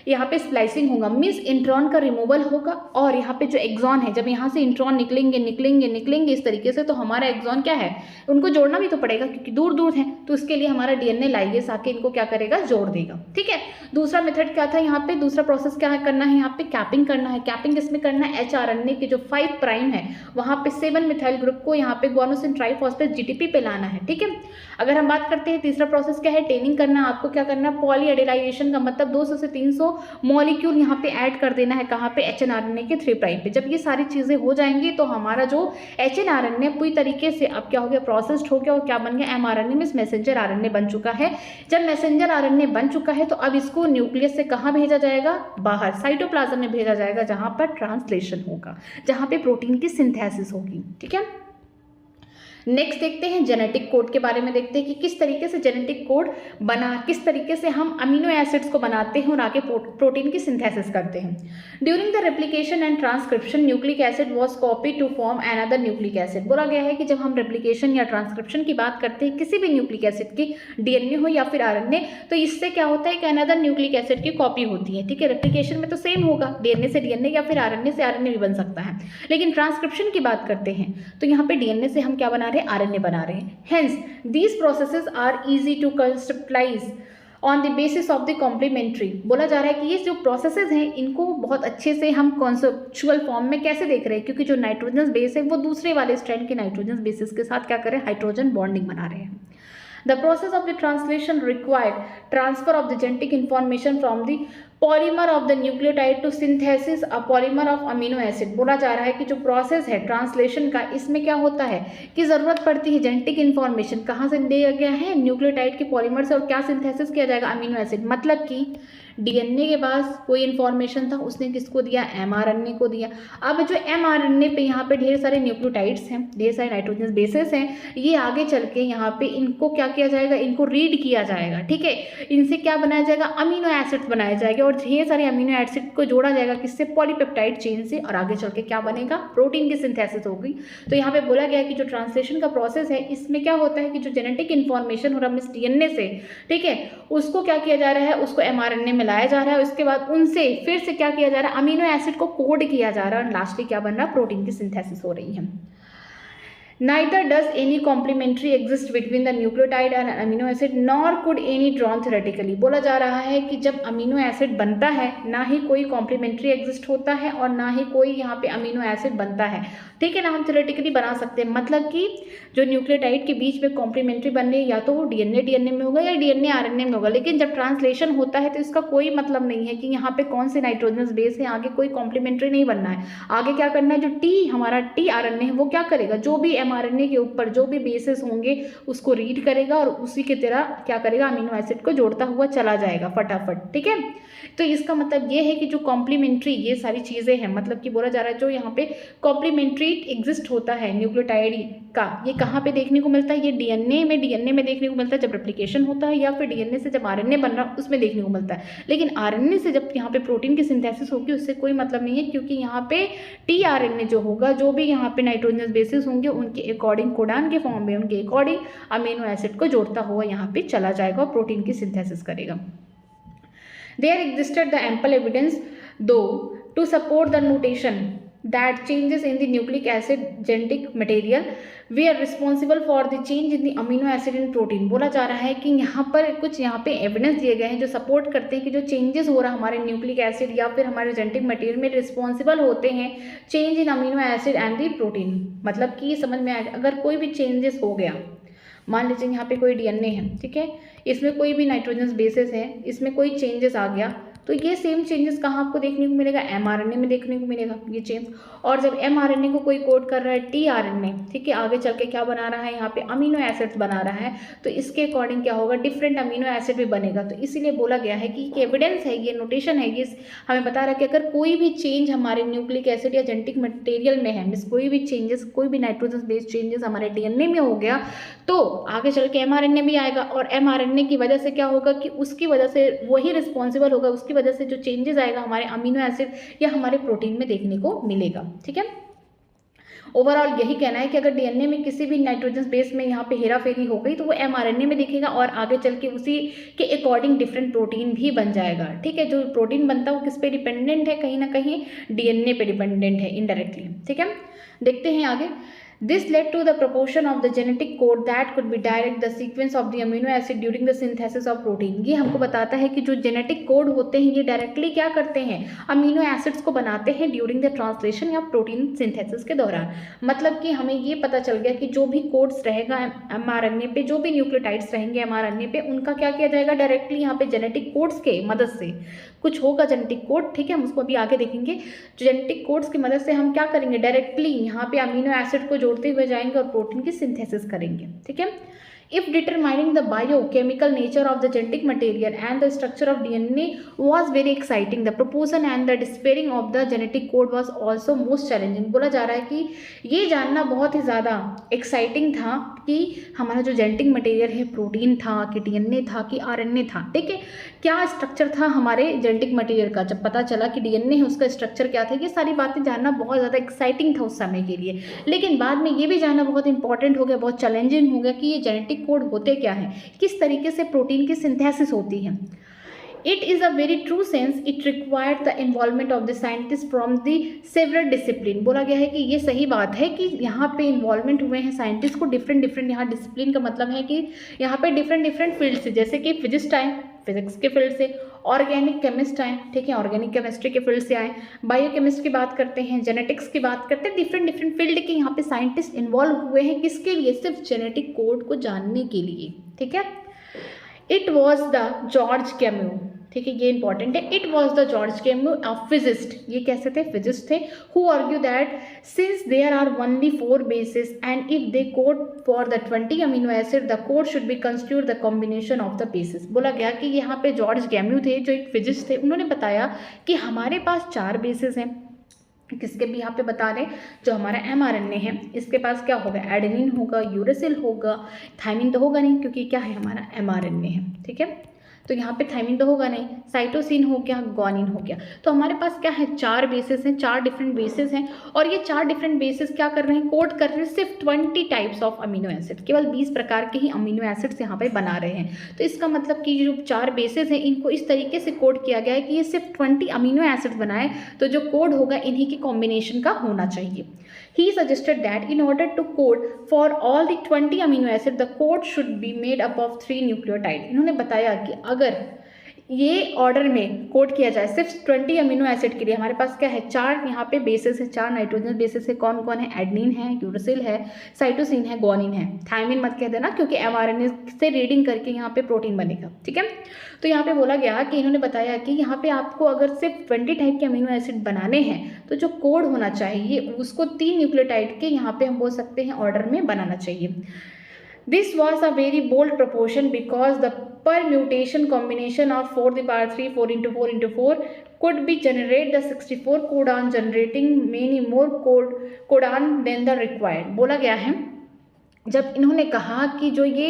यहाँ पे स्प्लाइसिंग होगा, मीन्स इंट्रॉन का रिमूवल होगा, और यहाँ पे जो एक्सॉन है, जब यहाँ से इंट्रॉन निकलेंगे निकलेंगे निकलेंगे इस तरीके से, तो हमारा एक्सॉन क्या है, उनको जोड़ना भी तो पड़ेगा, क्योंकि दूर दूर हैं, तो इसके लिए हमारा DNA लाइगेज आके इनको क्या करेगा, जोड़ देगा। ठीक है, दूसरा मेथड क्या था, यहाँ पे दूसरा प्रोसेस क्या है करना है, यहाँ पे कैपिंग करना है। कैपिंग किसमें करना है, HRNA के जो 5 प्राइम है वहाँ पे 7 मिथाइल ग्रुप को यहाँ पे गुआनोसिन ट्राइफॉस्फेट GTP पे लाना है। ठीक है, अगर हम बात करते हैं तीसरा प्रोसेस क्या है, टेनिंग करना। आपको क्या करना है, पॉलीएडिलाइजेशन का मतलब 200 से 300 मॉलिक्यूल यहाँ पे ऐड कर देना है, कहाँ पे, HNRNA के 3 प्राइम पे। जब ये सारी चीज़ें हो जाएंगी तो हमारा जो HNRNA पूरी तरीके से अब क्या हो गया, प्रोसेस्ड हो गया और क्या बन गया, mRNA में मैसेंजर RNA बन चुका है। जब मैसेंजर RNA बन चुका है तो अब इसको न्यूक्लियस से कहाँ भेजा जाएगा, बाहर साइटोप्लाज्म में भेजा जाएगा, जहाँ पर ट्रांसलेशन होगा, जहाँ पे प्रोटीन की सिंथेसिस होगी। ठीक है, नेक्स्ट देखते हैं जेनेटिक कोड के बारे में, देखते हैं कि किस तरीके से जेनेटिक कोड बना, किस तरीके से हम अमीनो एसिड्स को बनाते हैं और आगे प्रोटीन की सिंथेसिस करते हैं। During the replication and transcription nucleic acid was copied to form another nucleic acid. बोला गया है कि जब हम रेप्लिकेशन या ट्रांसक्रिप्शन की बात करते हैं किसी भी न्यूक्लिक एसिड की, DNA हो या फिर RNA, तो इससे क्या होता है कि अनदर न्यूक्लिक एसिड की कॉपी होती है। ठीक है, रेप्लिकेशन में तो सेम होगा, DNA से DNA या फिर RNA से RNA भी बन सकता है, लेकिन ट्रांसक्रिप्शन की बात करते हैं तो यहाँ पे DNA से हम क्या बना रहे हैं, RNA बना रहे हैं। Hence, these processes are easy to conceptualize on the basis of the complementary। बोला जा रहा है कि ये जो प्रोसेसेस हैं इनको बहुत अच्छे से हम कॉन्सेप्चुअल फॉर्म में कैसे देख रहे हैं, क्योंकि जो नाइट्रोजन बेस है वो दूसरे वाले स्ट्रैंड के नाइट्रोजन बेसिस के साथ क्या कर रहे हैं, हाइड्रोजन बॉन्डिंग बना रहे हैं। The process of the translation required transfer of the genetic information from the polymer of the nucleotide to synthesis a polymer of amino acid। बोला जा रहा है कि जो प्रोसेस है ट्रांसलेशन का, इसमें क्या होता है कि ज़रूरत पड़ती है जेनेटिक इन्फॉर्मेशन, कहाँ से दिया गया है, न्यूक्लियोटाइड के पॉलीमर से, और क्या सिंथेसिस किया जाएगा, अमीनो एसिड। मतलब कि DNA के पास कोई इन्फॉर्मेशन था, उसने किसको दिया, mRNA को दिया। अब जो mRNA पे यहाँ पे ढेर सारे न्यूक्लियोटाइड्स हैं, ढेर सारे नाइट्रोजन बेसेस हैं, ये आगे चल के यहाँ पे इनको क्या किया जाएगा, इनको रीड किया जाएगा। ठीक है, इनसे क्या बनाया जाएगा, अमीनो एसिड्स बनाए जाएंगे और ढेर सारे अमीनो एसिड को जोड़ा जाएगा किससे, पॉलीपेप्टाइड चेन से, और आगे चल के क्या बनेगा, प्रोटीन की सिंथेसिस होगी। तो यहाँ पे बोला गया है कि जो ट्रांसलेशन का प्रोसेस है इसमें क्या होता है कि जो जेनेटिक इन्फॉर्मेशन हो रहा है DNA से, ठीक है, उसको क्या किया जा रहा है, उसको mRNA में लाया जा रहा है, उसके बाद उनसे फिर से क्या किया जा रहा है, अमीनो एसिड को कोड किया जा रहा है और लास्टली क्या बन रहा है, प्रोटीन की सिंथेसिस हो रही है। Neither does any complementary exist between the nucleotide and amino acid, nor could any drawn theoretically। बोला जा रहा है कि जब अमीनो एसिड बनता है ना ही कोई कॉम्प्लीमेंट्री एग्जिस्ट होता है और ना ही कोई यहाँ पे अमीनो एसिड बनता है। ठीक है ना, हम थ्योरेटिकली बना सकते हैं, मतलब कि जो न्यूक्लियोटाइड के बीच में कॉम्प्लीमेंट्री बन रही है या तो वो DNA में होगा या DNA RNA में होगा, लेकिन जब ट्रांसलेशन होता है तो इसका कोई मतलब नहीं है कि यहाँ पे कौन से नाइट्रोजन बेस है, आगे कोई कॉम्प्लीमेंट्री नहीं बनना है। आगे क्या करना है, जो हमारा tRNA है वो क्या करेगा, जो भी mRNA के ऊपर जो भी बेसेस होंगे उसको रीड करेगा और उसी की तरह क्या करेगा, अमीनो एसिड को जोड़ता हुआ चला जाएगा फटाफट। ठीक है, तो इसका मतलब ये है कि जो कॉम्प्लीमेंट्री ये सारी चीज़ें हैं, मतलब कि बोला जा रहा है जो यहाँ पे कॉम्प्लीमेंट्री एग्जिस्ट होता है न्यूक्लियोटाइड का, ये कहाँ पे देखने को मिलता है, ये DNA में देखने को मिलता है जब रेप्लिकेशन होता है, या फिर DNA से जब RNA बन रहा उसमें देखने को मिलता है। लेकिन RNA से जब यहाँ पे प्रोटीन की सिंथेसिस होगी उससे कोई मतलब नहीं है, क्योंकि यहाँ पे tRNA जो होगा, जो भी यहाँ पे नाइट्रोजन बेसिस होंगे उनके अकॉर्डिंग, कोडान के फॉर्म में उनके अकॉर्डिंग अमीनो एसिड को जोड़ता हुआ यहाँ पे चला जाएगा और प्रोटीन की सिंथेसिस करेगा। There existed the ample evidence, though, to support the notion that changes in the nucleic acid genetic material were responsible for the change in the amino acid in protein। बोला जा रहा है कि यहाँ पर कुछ यहाँ पे एविडेंस दिए गए हैं जो सपोर्ट करते हैं कि जो चेंजेस हो रहा है हमारे न्यूक्लिक एसिड या फिर हमारे जेनेटिक मटेरियल में रिस्पॉन्सिबल होते हैं change in amino acid and the protein. मतलब कि समझ में आएगा, अगर कोई भी चेंजेस हो गया, मान लीजिए यहाँ पे कोई DNA है, ठीक है, इसमें कोई भी नाइट्रोजन बेसिस है, इसमें कोई चेंजेस आ गया, तो ये सेम चेंजेस कहाँ आपको देखने को मिलेगा, mRNA में देखने को मिलेगा ये चेंज। और जब mRNA को कोई कोड कर रहा है tRNA, ठीक है, आगे चल के क्या बना रहा है, यहाँ पे अमीनो एसिड्स बना रहा है, तो इसके अकॉर्डिंग क्या होगा, डिफरेंट अमीनो एसिड भी बनेगा। तो इसीलिए बोला गया है कि एविडेंस है, ये नोटेशन है, ये हमें बता रहा है कि अगर कोई भी चेंज हमारे न्यूक्लिक एसिड या जेनेटिक मटेरियल में है, मीन्स कोई भी चेंजेस, कोई भी नाइट्रोजन बेस्ड चेंजेस हमारे DNA में हो गया, तो आगे चल के mRNA भी आएगा और mRNA की वजह से क्या होगा कि उसकी वजह से वही रिस्पॉन्सिबल होगा, उसकी वजह से जो चेंजेस आएगा हमारे अमीनो एसिड या हमारे प्रोटीन में देखने को मिलेगा। ठीक है, ओवरऑल यही कहना है कि अगर DNA में किसी भी नाइट्रोजन बेस में यहाँ पे हेराफेरी हो गई तो वो mRNA में दिखेगा और आगे चल के उसी के अकॉर्डिंग डिफरेंट प्रोटीन भी बन जाएगा। ठीक है, जो प्रोटीन बनता है वो किस पे डिपेंडेंट है, कहीं ना कहीं DNA पे डिपेंडेंट है इनडायरेक्टली। ठीक है, देखते हैं आगे। This led to the proportion of the genetic code that could be direct the sequence of the amino acid during the synthesis of protein। ये हमको बताता है कि जो जेनेटिक कोड होते हैं ये डायरेक्टली क्या करते हैं, अमीनो एसिड्स को बनाते हैं ड्यूरिंग द ट्रांसलेशन या प्रोटीन सिंथेसिस के दौरान। मतलब कि हमें ये पता चल गया कि जो भी कोड्स रहेगा एमआरएनए पे, जो भी न्यूक्लियोटाइड्स रहेंगे एमआरएनए पे, उनका क्या किया जाएगा, डायरेक्टली यहाँ पे जेनेटिक कोड्स के मदद से कुछ होगा जेनेटिक कोड, ठीक है, हम उसको अभी आगे देखेंगे। जो जेनेटिक कोड्स की मदद से हम क्या करेंगे, डायरेक्टली यहाँ पे अमीनो एसिड को जोड़ते हुए जाएंगे और प्रोटीन की सिंथेसिस करेंगे, ठीक है। If determining the biochemical nature of the genetic material and the structure of DNA was very exciting, the proportion and the despairing of the genetic code was also most challenging। बोला जा रहा है कि ये जानना बहुत ही ज़्यादा एक्साइटिंग था कि हमारा जो जेनेटिक मटेरियल है, प्रोटीन था कि डीएनए था कि आरएनए था, ठीक है, क्या स्ट्रक्चर था हमारे जेनेटिक मटेरियल का। जब पता चला कि डीएनए है उसका स्ट्रक्चर क्या था, ये सारी बातें जानना बहुत ज़्यादा एक्साइटिंग था उस समय के लिए। लेकिन बाद में ये भी जानना बहुत इंपॉर्टेंट हो गया, बहुत चैलेंजिंग हो गया कि ये जेनेटिक कोड होते क्या हैं, किस तरीके से प्रोटीन की सिंथेसिस होती है। It is a very true sense it required the involvement of the scientists from the several discipline। बोला गया है कि ये सही बात है कि यहाँ पे इन्वॉल्वमेंट हुए हैं साइंटिस्ट को डिफरेंट यहाँ डिसिप्लिन का मतलब है कि यहाँ पे डिफरेंट फील्ड से, जैसे कि फिजिस्ट आए फिजिक्स के फील्ड से, ऑर्गेनिक केमिस्ट आए, ठीक है, ऑर्गेनिक केमिस्ट्री के फील्ड से आए, बायोकेमिस्ट की बात करते हैं, जेनेटिक्स की बात करते हैं, डिफरेंट फील्ड के यहाँ पे साइंटिस्ट इन्वॉल्व हुए हैं। किसके लिए, सिर्फ जेनेटिक कोड को जानने के लिए, ठीक है। It was the George Gamow, ठीक है, ये इंपॉर्टेंट है। It was the George Gamow a physicist, ये कैसे थे, फिजिस्ट थे, who argue that since there are only 4 bases and if they code for the 20 amino acid the code should be constitute the combination of the bases. बोला गया कि यहाँ पे जॉर्ज कैम्यू थे जो एक फिजिस्ट थे, उन्होंने बताया कि हमारे पास 4 बेसिस हैं, किसके भी यहाँ पे बता रहे, जो हमारा एमआरएनए है इसके पास क्या होगा, एडेनिन होगा, यूरेसिल होगा, थायमिन तो होगा नहीं क्योंकि क्या है हमारा एमआरएनए है, ठीक है, तो यहाँ पे थायमिन तो होगा नहीं, साइटोसिन हो गया, ग्वानिन हो गया। तो हमारे पास क्या है, 4 बेसिस हैं, 4 डिफरेंट बेसिस हैं, और ये 4 डिफरेंट बेसिस क्या कर रहे हैं, कोड कर रहे हैं सिर्फ 20 टाइप्स ऑफ अमीनो एसिड, केवल 20 प्रकार के ही अमीनो एसिड्स यहाँ पे बना रहे हैं। तो इसका मतलब कि जो 4 बेसिस हैं इनको इस तरीके से कोड किया गया है कि ये सिर्फ 20 अमीनो एसिड्स बनाए, तो जो कोड होगा इन्हीं के कॉम्बिनेशन का होना चाहिए। He suggested that in order to code for all the 20 amino acid, the code should be made up of 3 nucleotide। इन्होंने बताया कि अगर ये ऑर्डर में कोड किया जाए सिर्फ 20 अमीनो एसिड के लिए, हमारे पास क्या है, 4 यहाँ पे बेसिस है, 4 नाइट्रोजन बेसिस है, कौन कौन है, एडनिन है, यूरेसिल है, साइटोसिन है, ग्वानिन है, थायमिन मत कह देना क्योंकि एमआरएनए से रीडिंग करके यहाँ पे प्रोटीन बनेगा, ठीक है। तो यहाँ पे बोला गया कि इन्होंने बताया कि यहाँ पे आपको अगर सिर्फ 20 टाइप के अमीनो एसिड बनाने हैं तो जो कोड होना चाहिए उसको 3 न्यूक्लियोटाइड के यहाँ पे हम बोल सकते हैं ऑर्डर में बनाना चाहिए। This was a very bold proportion because the permutation combination of 4 to the power 3 4 into 4 into 4 could be generate the 64 codon, generating many more codon than the required। बोला गया है जब इन्होंने कहा कि जो ये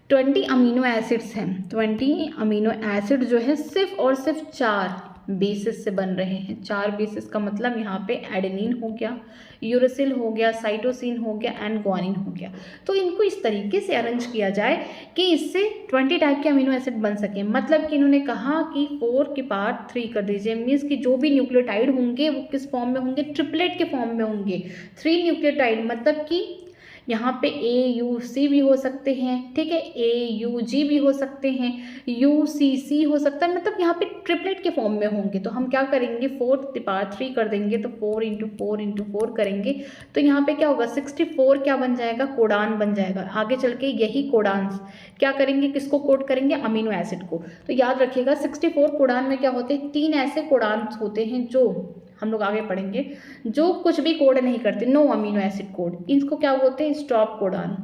20 अमीनो एसिड्स हैं, 20 अमीनो एसिड जो है सिर्फ और सिर्फ 4 बेसिस से बन रहे हैं। 4 बेसिस का मतलब यहाँ पे एडेनिन हो गया, यूरेसिल हो गया, साइटोसिन हो गया एंड ग्वानिन हो गया। तो इनको इस तरीके से अरेंज किया जाए कि इससे 20 टाइप के अमीनो एसिड बन सके। मतलब कि इन्होंने कहा कि 4 की पावर 3 कर दीजिए, मीन्स कि जो भी न्यूक्लियोटाइड होंगे वो किस फॉर्म में होंगे, ट्रिपलेट के फॉर्म में होंगे। 3 न्यूक्लियोटाइड मतलब कि यहाँ पे AUC भी हो सकते हैं, ठीक है, AUG भी हो सकते हैं, UCC हो सकता है, मतलब यहाँ पे ट्रिपलेट के फॉर्म में होंगे। तो हम क्या करेंगे, 4 to the power 3 कर देंगे, तो 4 into 4 into 4 करेंगे तो यहाँ पे क्या होगा, 64 क्या बन जाएगा, कोडान बन जाएगा। आगे चल के यही कोडान्स क्या करेंगे, किसको कोड करेंगे, अमीनो एसिड को। तो याद रखिएगा 64 कोडान में क्या होते हैं, 3 ऐसे कोडान्स होते हैं जो हम लोग आगे पढ़ेंगे जो कुछ भी कोड नहीं करते, नो अमीनो एसिड कोड। इनको क्या बोलते हैं, स्टॉप कोडान,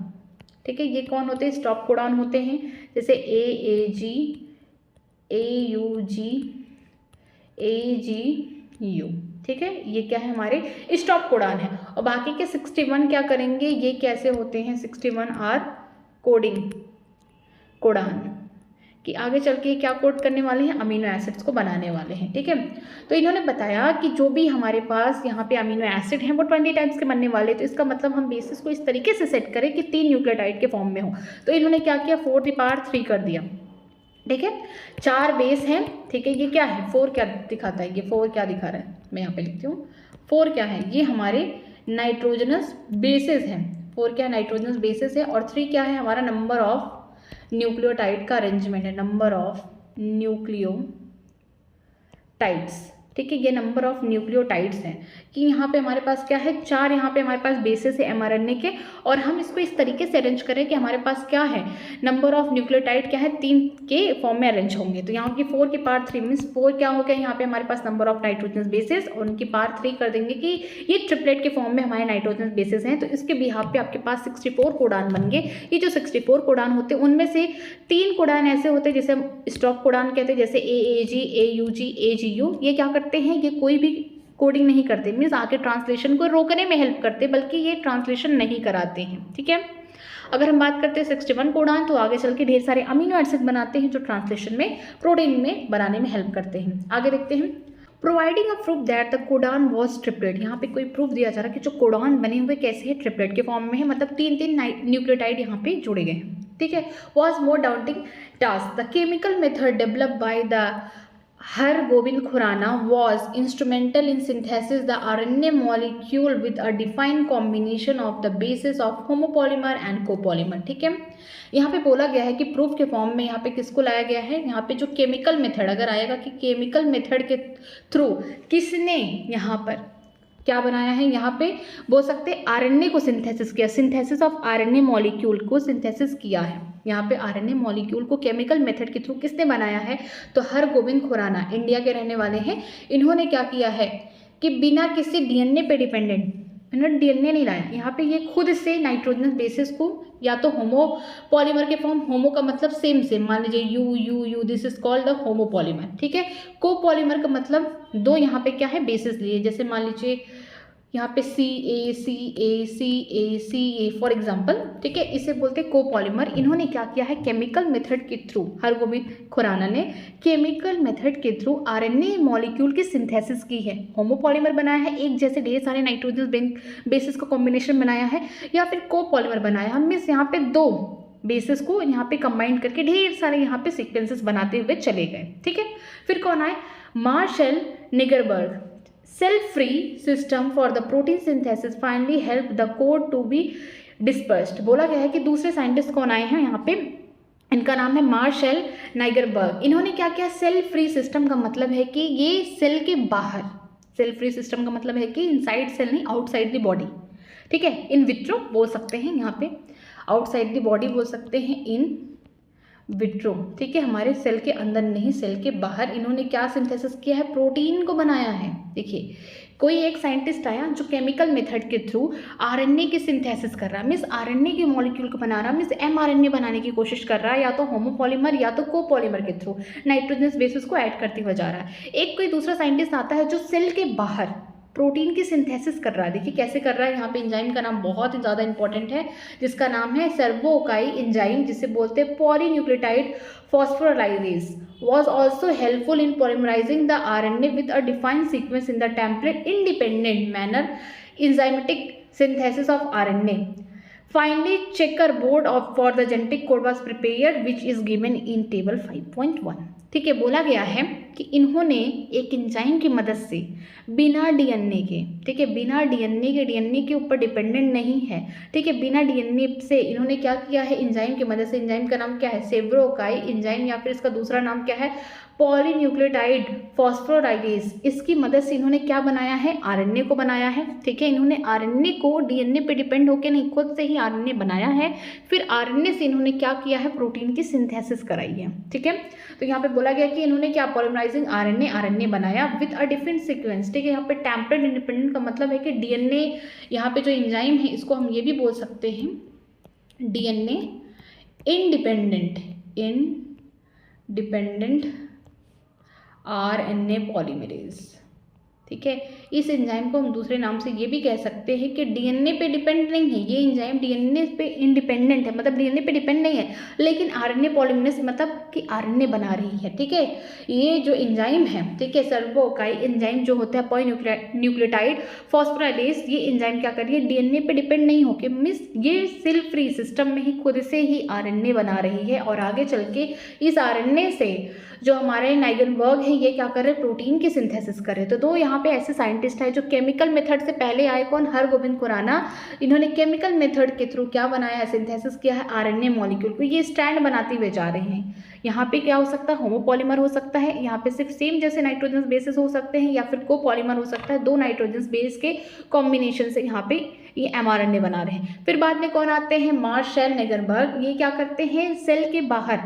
ठीक है। ये कौन होते हैं, स्टॉप कोडान होते हैं, जैसे AAG, AUG, AGU, ठीक है, ये क्या है, हमारे स्टॉप कोडान है। और बाकी के 61 क्या करेंगे, ये कैसे होते हैं, 61 आर कोडिंग कोडान, कि आगे चल के क्या कोड करने वाले हैं, अमीनो एसिड्स को बनाने वाले हैं, ठीक है। तो इन्होंने बताया कि जो भी हमारे पास यहाँ पे अमीनो एसिड हैं वो 20 टाइप्स के बनने वाले। तो इसका मतलब हम बेसिस को इस तरीके से सेट करें कि 3 न्यूक्लियोटाइड के फॉर्म में हो। तो इन्होंने क्या किया, 4 to the power 3 कर दिया, ठीक है। 4 बेस हैं, ठीक है। ये क्या है, 4 क्या दिखाता है, ये 4 क्या दिखा रहा है, मैं यहाँ पे लिखती हूँ 4 क्या है, ये हमारे नाइट्रोजनस बेसिस है, 4 क्या नाइट्रोजनस बेसिस है, और 3 क्या है हमारा नंबर ऑफ न्यूक्लियोटाइड का अरेंजमेंट है, नंबर ऑफ न्यूक्लियोटाइड्स। ठीक है, ये नंबर ऑफ न्यूक्लियोटाइड्स हैं कि यहाँ पे हमारे पास क्या है 4, यहाँ पे हमारे पास बेसिस है mRNA के, और हम इसको इस तरीके से अरेंज करें कि हमारे पास क्या है नंबर ऑफ न्यूक्लियोटाइड क्या है 3 के फॉर्म में अरेंज होंगे। तो यहाँ की 4 की पावर 3 मीन्स 4 क्या हो गया यहाँ पे हमारे पास नंबर ऑफ नाइट्रोजन बेसिस, और उनकी पावर 3 कर देंगे कि ये ट्रिपलेट के फॉर्म में हमारे नाइट्रोजन बेसिस हैं। तो इसके बिहाफ पे आपके पास 64 कोडान बन गए। ये जो 64 कोडान होते हैं उनमें से 3 कोडान ऐसे होते हैं जिसे हम स्टॉप कोडान कहते हैं, जैसे AAG, AUG, AGU। ये क्या करते हैं, ये कोई भी कोडिंग नहीं करते, मीन्स आके ट्रांसलेशन को रोकने में हेल्प करते, बल्कि ये ट्रांसलेशन नहीं कराते हैं। ठीक है, अगर हम बात करते हैं 61 कोडान, तो आगे चल के ढेर सारे अमीनो एसिड बनाते हैं जो ट्रांसलेशन में प्रोटीन में बनाने में हेल्प करते हैं। आगे देखते हैं, providing a proof that the codon was triplet. यहाँ पे कोई प्रूफ दिया जा रहा है कि जो कोडान बने हुए कैसे है, ट्रिपलेट के फॉर्म में है, मतलब 3 न्यूक्लियोटाइड यहाँ पे जुड़े गए हैं। ठीक है, was more doubting task. The chemical method develop by the Hargobind Khurana was instrumental in synthesis the RNA molecule with a defined combination of the bases of homopolymer and copolymer। ठीक है, यहाँ पे बोला गया है कि प्रूफ के फॉर्म में यहाँ पे किसको लाया गया है, यहाँ पे जो केमिकल मेथड अगर आएगा कि केमिकल मेथड के थ्रू किसने यहाँ पर क्या बनाया है, यहाँ पे बोल सकते हैं आरएनए को सिंथेसिस किया, सिंथेसिस ऑफ आरएनए मॉलिक्यूल को सिंथेसिस किया है। यहाँ पे आरएनए मॉलिक्यूल को केमिकल मेथड के थ्रू किसने बनाया है, तो हरगोबिंद खुराना, इंडिया के रहने वाले हैं। इन्होंने क्या किया है कि बिना किसी डीएनए पे डिपेंडेंट, इन्होंने डीएनए नहीं लाया, यहाँ पे ये खुद से नाइट्रोजन बेसिस को या तो होमो पॉलीमर के फॉर्म, होमो का मतलब सेम सेम, मान लीजिए you you you, this is called the homo polymer. ठीक है, को पॉलीमर का मतलब 2 यहाँ पे क्या है बेसिस लिए, जैसे मान लीजिए यहाँ पे CA फॉर एग्जाम्पल। ठीक है, इसे बोलते हैं कोपॉलीमर। इन्होंने क्या किया है, केमिकल मेथड के थ्रू, हरगोबिंद खुराना ने केमिकल मेथड के थ्रू आरएनए मॉलिक्यूल की सिंथेसिस की है, होमोपॉलीमर बनाया है, एक जैसे ढेर सारे नाइट्रोजन बेसिस का कॉम्बिनेशन बनाया है, या फिर कोपॉलीमर बनाया है। मीन्स यहाँ पे 2 बेसिस को यहाँ पे कंबाइन करके ढेर सारे यहाँ पे सीक्वेंसेस बनाते हुए चले गए। ठीक है, फिर कौन आए, martial निगरबर्ग। Cell-free system for the protein synthesis finally helped the code to be dispersed। बोला गया है कि दूसरे साइंटिस्ट कौन आए हैं यहाँ पे, इनका नाम है मार्शल नाइगरबर्ग। इन्होंने क्या किया, सेल फ्री सिस्टम का मतलब है कि ये सेल के बाहर, सेल फ्री सिस्टम का मतलब है कि इनसाइड सेल नहीं, आउटसाइड द बॉडी। ठीक है, इन विट्रो बोल सकते हैं, यहाँ पे आउटसाइड द बॉडी बोल सकते हैं, इन विट्रो। ठीक है, हमारे सेल के अंदर नहीं, सेल के बाहर इन्होंने क्या सिंथेसिस किया है, प्रोटीन को बनाया है। देखिए, कोई एक साइंटिस्ट आया जो केमिकल मेथड के थ्रू आरएनए की सिंथेसिस कर रहा है, मीन्स आरएनए के मॉलिक्यूल को बना रहा है, मीन्स एमआरएनए बनाने की कोशिश कर रहा है, या तो होमोपॉलीमर या तो कोपॉलीमर के थ्रू नाइट्रोजन बेसिस को ऐड करते हुए जा रहा है। एक कोई दूसरा साइंटिस्ट आता है जो सेल के बाहर प्रोटीन की सिंथेसिस कर रहा है। देखिए कैसे कर रहा है, यहाँ पे एंजाइम का नाम बहुत ही ज़्यादा इंपॉर्टेंट है, जिसका नाम है सर्वोकाई एंजाइम, जिसे बोलते हैं polynucleotide phosphorylase. was also helpful in polymerizing the RNA with a defined sequence in the template independent manner enzymatic synthesis of RNA. Finally, checkerboard for the genetic code was prepared, which is given in table 5.1। ठीक है, बोला गया है कि इन्होंने एक एंजाइम की मदद से बिना डीएनए के, ठीक है, बिना डीएनए के ऊपर डिपेंडेंट नहीं है, ठीक है, बिना डीएनए से इन्होंने क्या किया है, एंजाइम की मदद से, एंजाइम का नाम क्या है, सेव्रोकाई एंजाइम, या फिर इसका दूसरा नाम क्या है, पॉलीन्यूक्लियोटाइड फॉस्फोराइलेज। इसकी मदद से इन्होंने क्या बनाया है, आरएनए को बनाया है। ठीक है, इन्होंने आरएनए को डीएनए पे डिपेंड होकर नहीं, खुद से ही आरएनए बनाया है। फिर आरएनए से इन्होंने क्या किया है, प्रोटीन की सिंथेसिस कराई है। ठीक है, तो यहाँ पे बोला गया कि इन्होंने क्या, पॉलीमराइजिंग आरएनए बनाया विद अ डिफरेंट सीक्वेंस। ठीक है, यहाँ पे टेम्परेट इंडिपेंडेंट का मतलब है कि डीएनए, यहाँ पे जो एंजाइम है इसको हम ये भी बोल सकते हैं डीएनए इंडिपेंडेंट आरएनए पॉलीमरेज। ठीक है, इस एंजाइम को हम दूसरे नाम से ये भी कह सकते हैं कि डीएनए पे डिपेंड नहीं है, ये एंजाइम डीएनए पे इंडिपेंडेंट है, मतलब डीएनए पे डिपेंड नहीं है, लेकिन आरएनए पॉलीमरेज मतलब कि आरएनए बना रही है। ठीक है, ये जो एंजाइम है, ठीक है, सर्वोकाई एंजाइम जो होता है पॉलीन्यूक्लियोटाइड फॉस्फोराइलेज, ये एंजाइम क्या कर रही है, डीएनए पे डिपेंड नहीं होकर, मीन्स ये सेल फ्री सिस्टम में ही खुद से ही आरएनए बना रही है, और आगे चल के इस आरएनए से जो हमारे नाइगनबर्ग है ये क्या कर रहे हैं, प्रोटीन की सिंथेसिस कर रहे हैं। तो दो यहाँ पे ऐसे साइंटिस्ट हैं जो केमिकल मेथड से पहले आए, कौन, हरगोबिंद खुराना। इन्होंने केमिकल मेथड के थ्रू क्या बनाया है, सिंथेसिस किया है आरएनए मॉलिक्यूल को। ये स्टैंड बनाते हुए जा रहे हैं। यहाँ पे क्या हो सकता है, होमोपॉलीमर हो सकता है, यहाँ पे सिर्फ सेम जैसे नाइट्रोजन बेसिस हो सकते हैं, या फिर कोपॉलीमर हो सकता है। दो नाइट्रोजन बेस के कॉम्बिनेशन से यहाँ पे ये mRNA बना रहे हैं। फिर बाद में कौन आते हैं, मार्शल नेगरबर्ग। ये क्या करते हैं, सेल के बाहर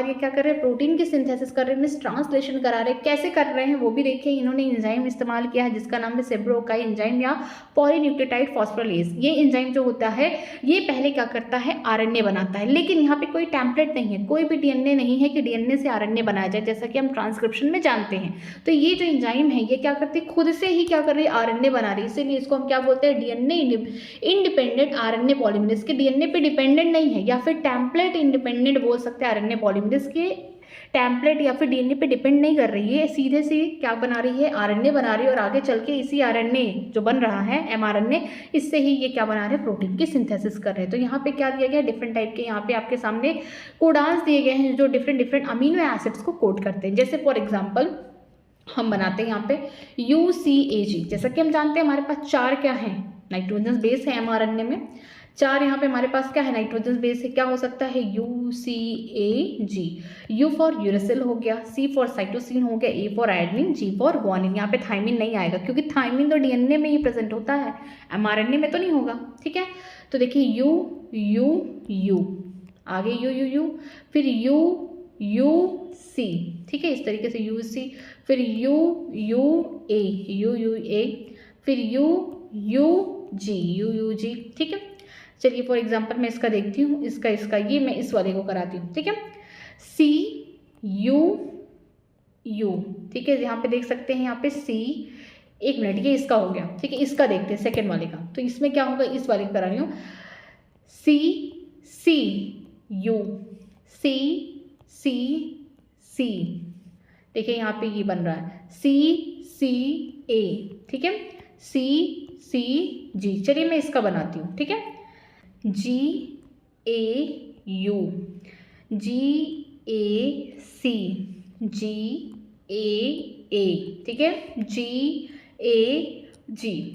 ये क्या कर रहे हैं, प्रोटीन की सिंथेसिस कर रहे हैं, मींस ट्रांसलेशन करा रहे हैं। कैसे कर रहे हैं वो भी देखिए। इन्होंने एंजाइम इस्तेमाल किया है जिसका नाम है सेब्रोकाई एंजाइम या पॉलीन्यूक्लियोटाइड फॉस्फोराइलेज। ये एंजाइम जो होता है ये पहले क्या करता है, आरएनए बनाता है। लेकिन यहाँ पे कोई टेम्पलेट नहीं है, कोई भी डीएनए नहीं है कि डीएनए से आरएनए बनाया जाए, जैसा कि हम ट्रांसक्रिप्शन में जानते हैं। तो ये जो एंजाइम है ये क्या करती है, खुद से ही क्या कर रही है, आरएनए बना रही है। इसीलिए इसको हम क्या बोलते हैं, डीएनए इंडिपेंडेंट आरएनए पॉलीमरेज। के डीएनए पे डिपेंडेंट नहीं है, या फिर टेम्पलेट इंडिपेंडेंट बोल सकते हैं आरएनए पॉलीमरेज के। टेम्पलेट या फिर डीएनए पे डिपेंड नहीं कर रही है, सीधे से क्या बना रही है, आरएनए बना रही है। और आगे चल के इसी आरएनए जो बन रहा है एमआरएनए, इससे ही ये क्या बना रहे हैं, प्रोटीन की सिंथेसिस कर रहे हैं। तो यहाँ पे क्या दिया गया है, डिफरेंट टाइप के यहाँ पे आपके सामने कोडान्स दिए गए हैं जो डिफरेंट अमीनो एसिड्स को कोड करते हैं। जैसे फॉर एग्जाम्पल हम बनाते हैं यहाँ पे UCAG। जैसा कि हम जानते हैं हमारे पास 4 क्या है, नाइट्रोजन बेस है एमआरएनए में। 4 यहाँ पे हमारे पास क्या है, नाइट्रोजन बेस है। क्या हो सकता है, UCAG। U फॉर यूरेसिल हो गया, C फॉर साइटोसिन हो गया, A for iodine, G for guanine. यहाँ पे थायमिन नहीं आएगा क्योंकि थायमिन तो डीएनए में ही प्रेजेंट होता है, एमआरएनए में तो नहीं होगा। ठीक है, तो देखिए U आगे U फिर UC। ठीक है, इस तरीके से UC, फिर UA फिर UG। ठीक है, चलिए फॉर एग्जांपल मैं इसका देखती हूँ, इसका ये मैं इस वाले को कराती हूँ। ठीक है, CU। ठीक है, यहाँ पे देख सकते हैं, यहाँ पे C, एक मिनट, ये इसका हो गया। ठीक है, इसका देखते हैं सेकेंड वाले का। तो इसमें क्या होगा, इस वाले को करा रही हूँ, CU। C। देखिए यहाँ पे ये बन रहा है CCA। ठीक है, CCG। चलिए मैं इसका बनाती हूँ। ठीक है, GAU, GAC, GAA। ठीक है, GAG।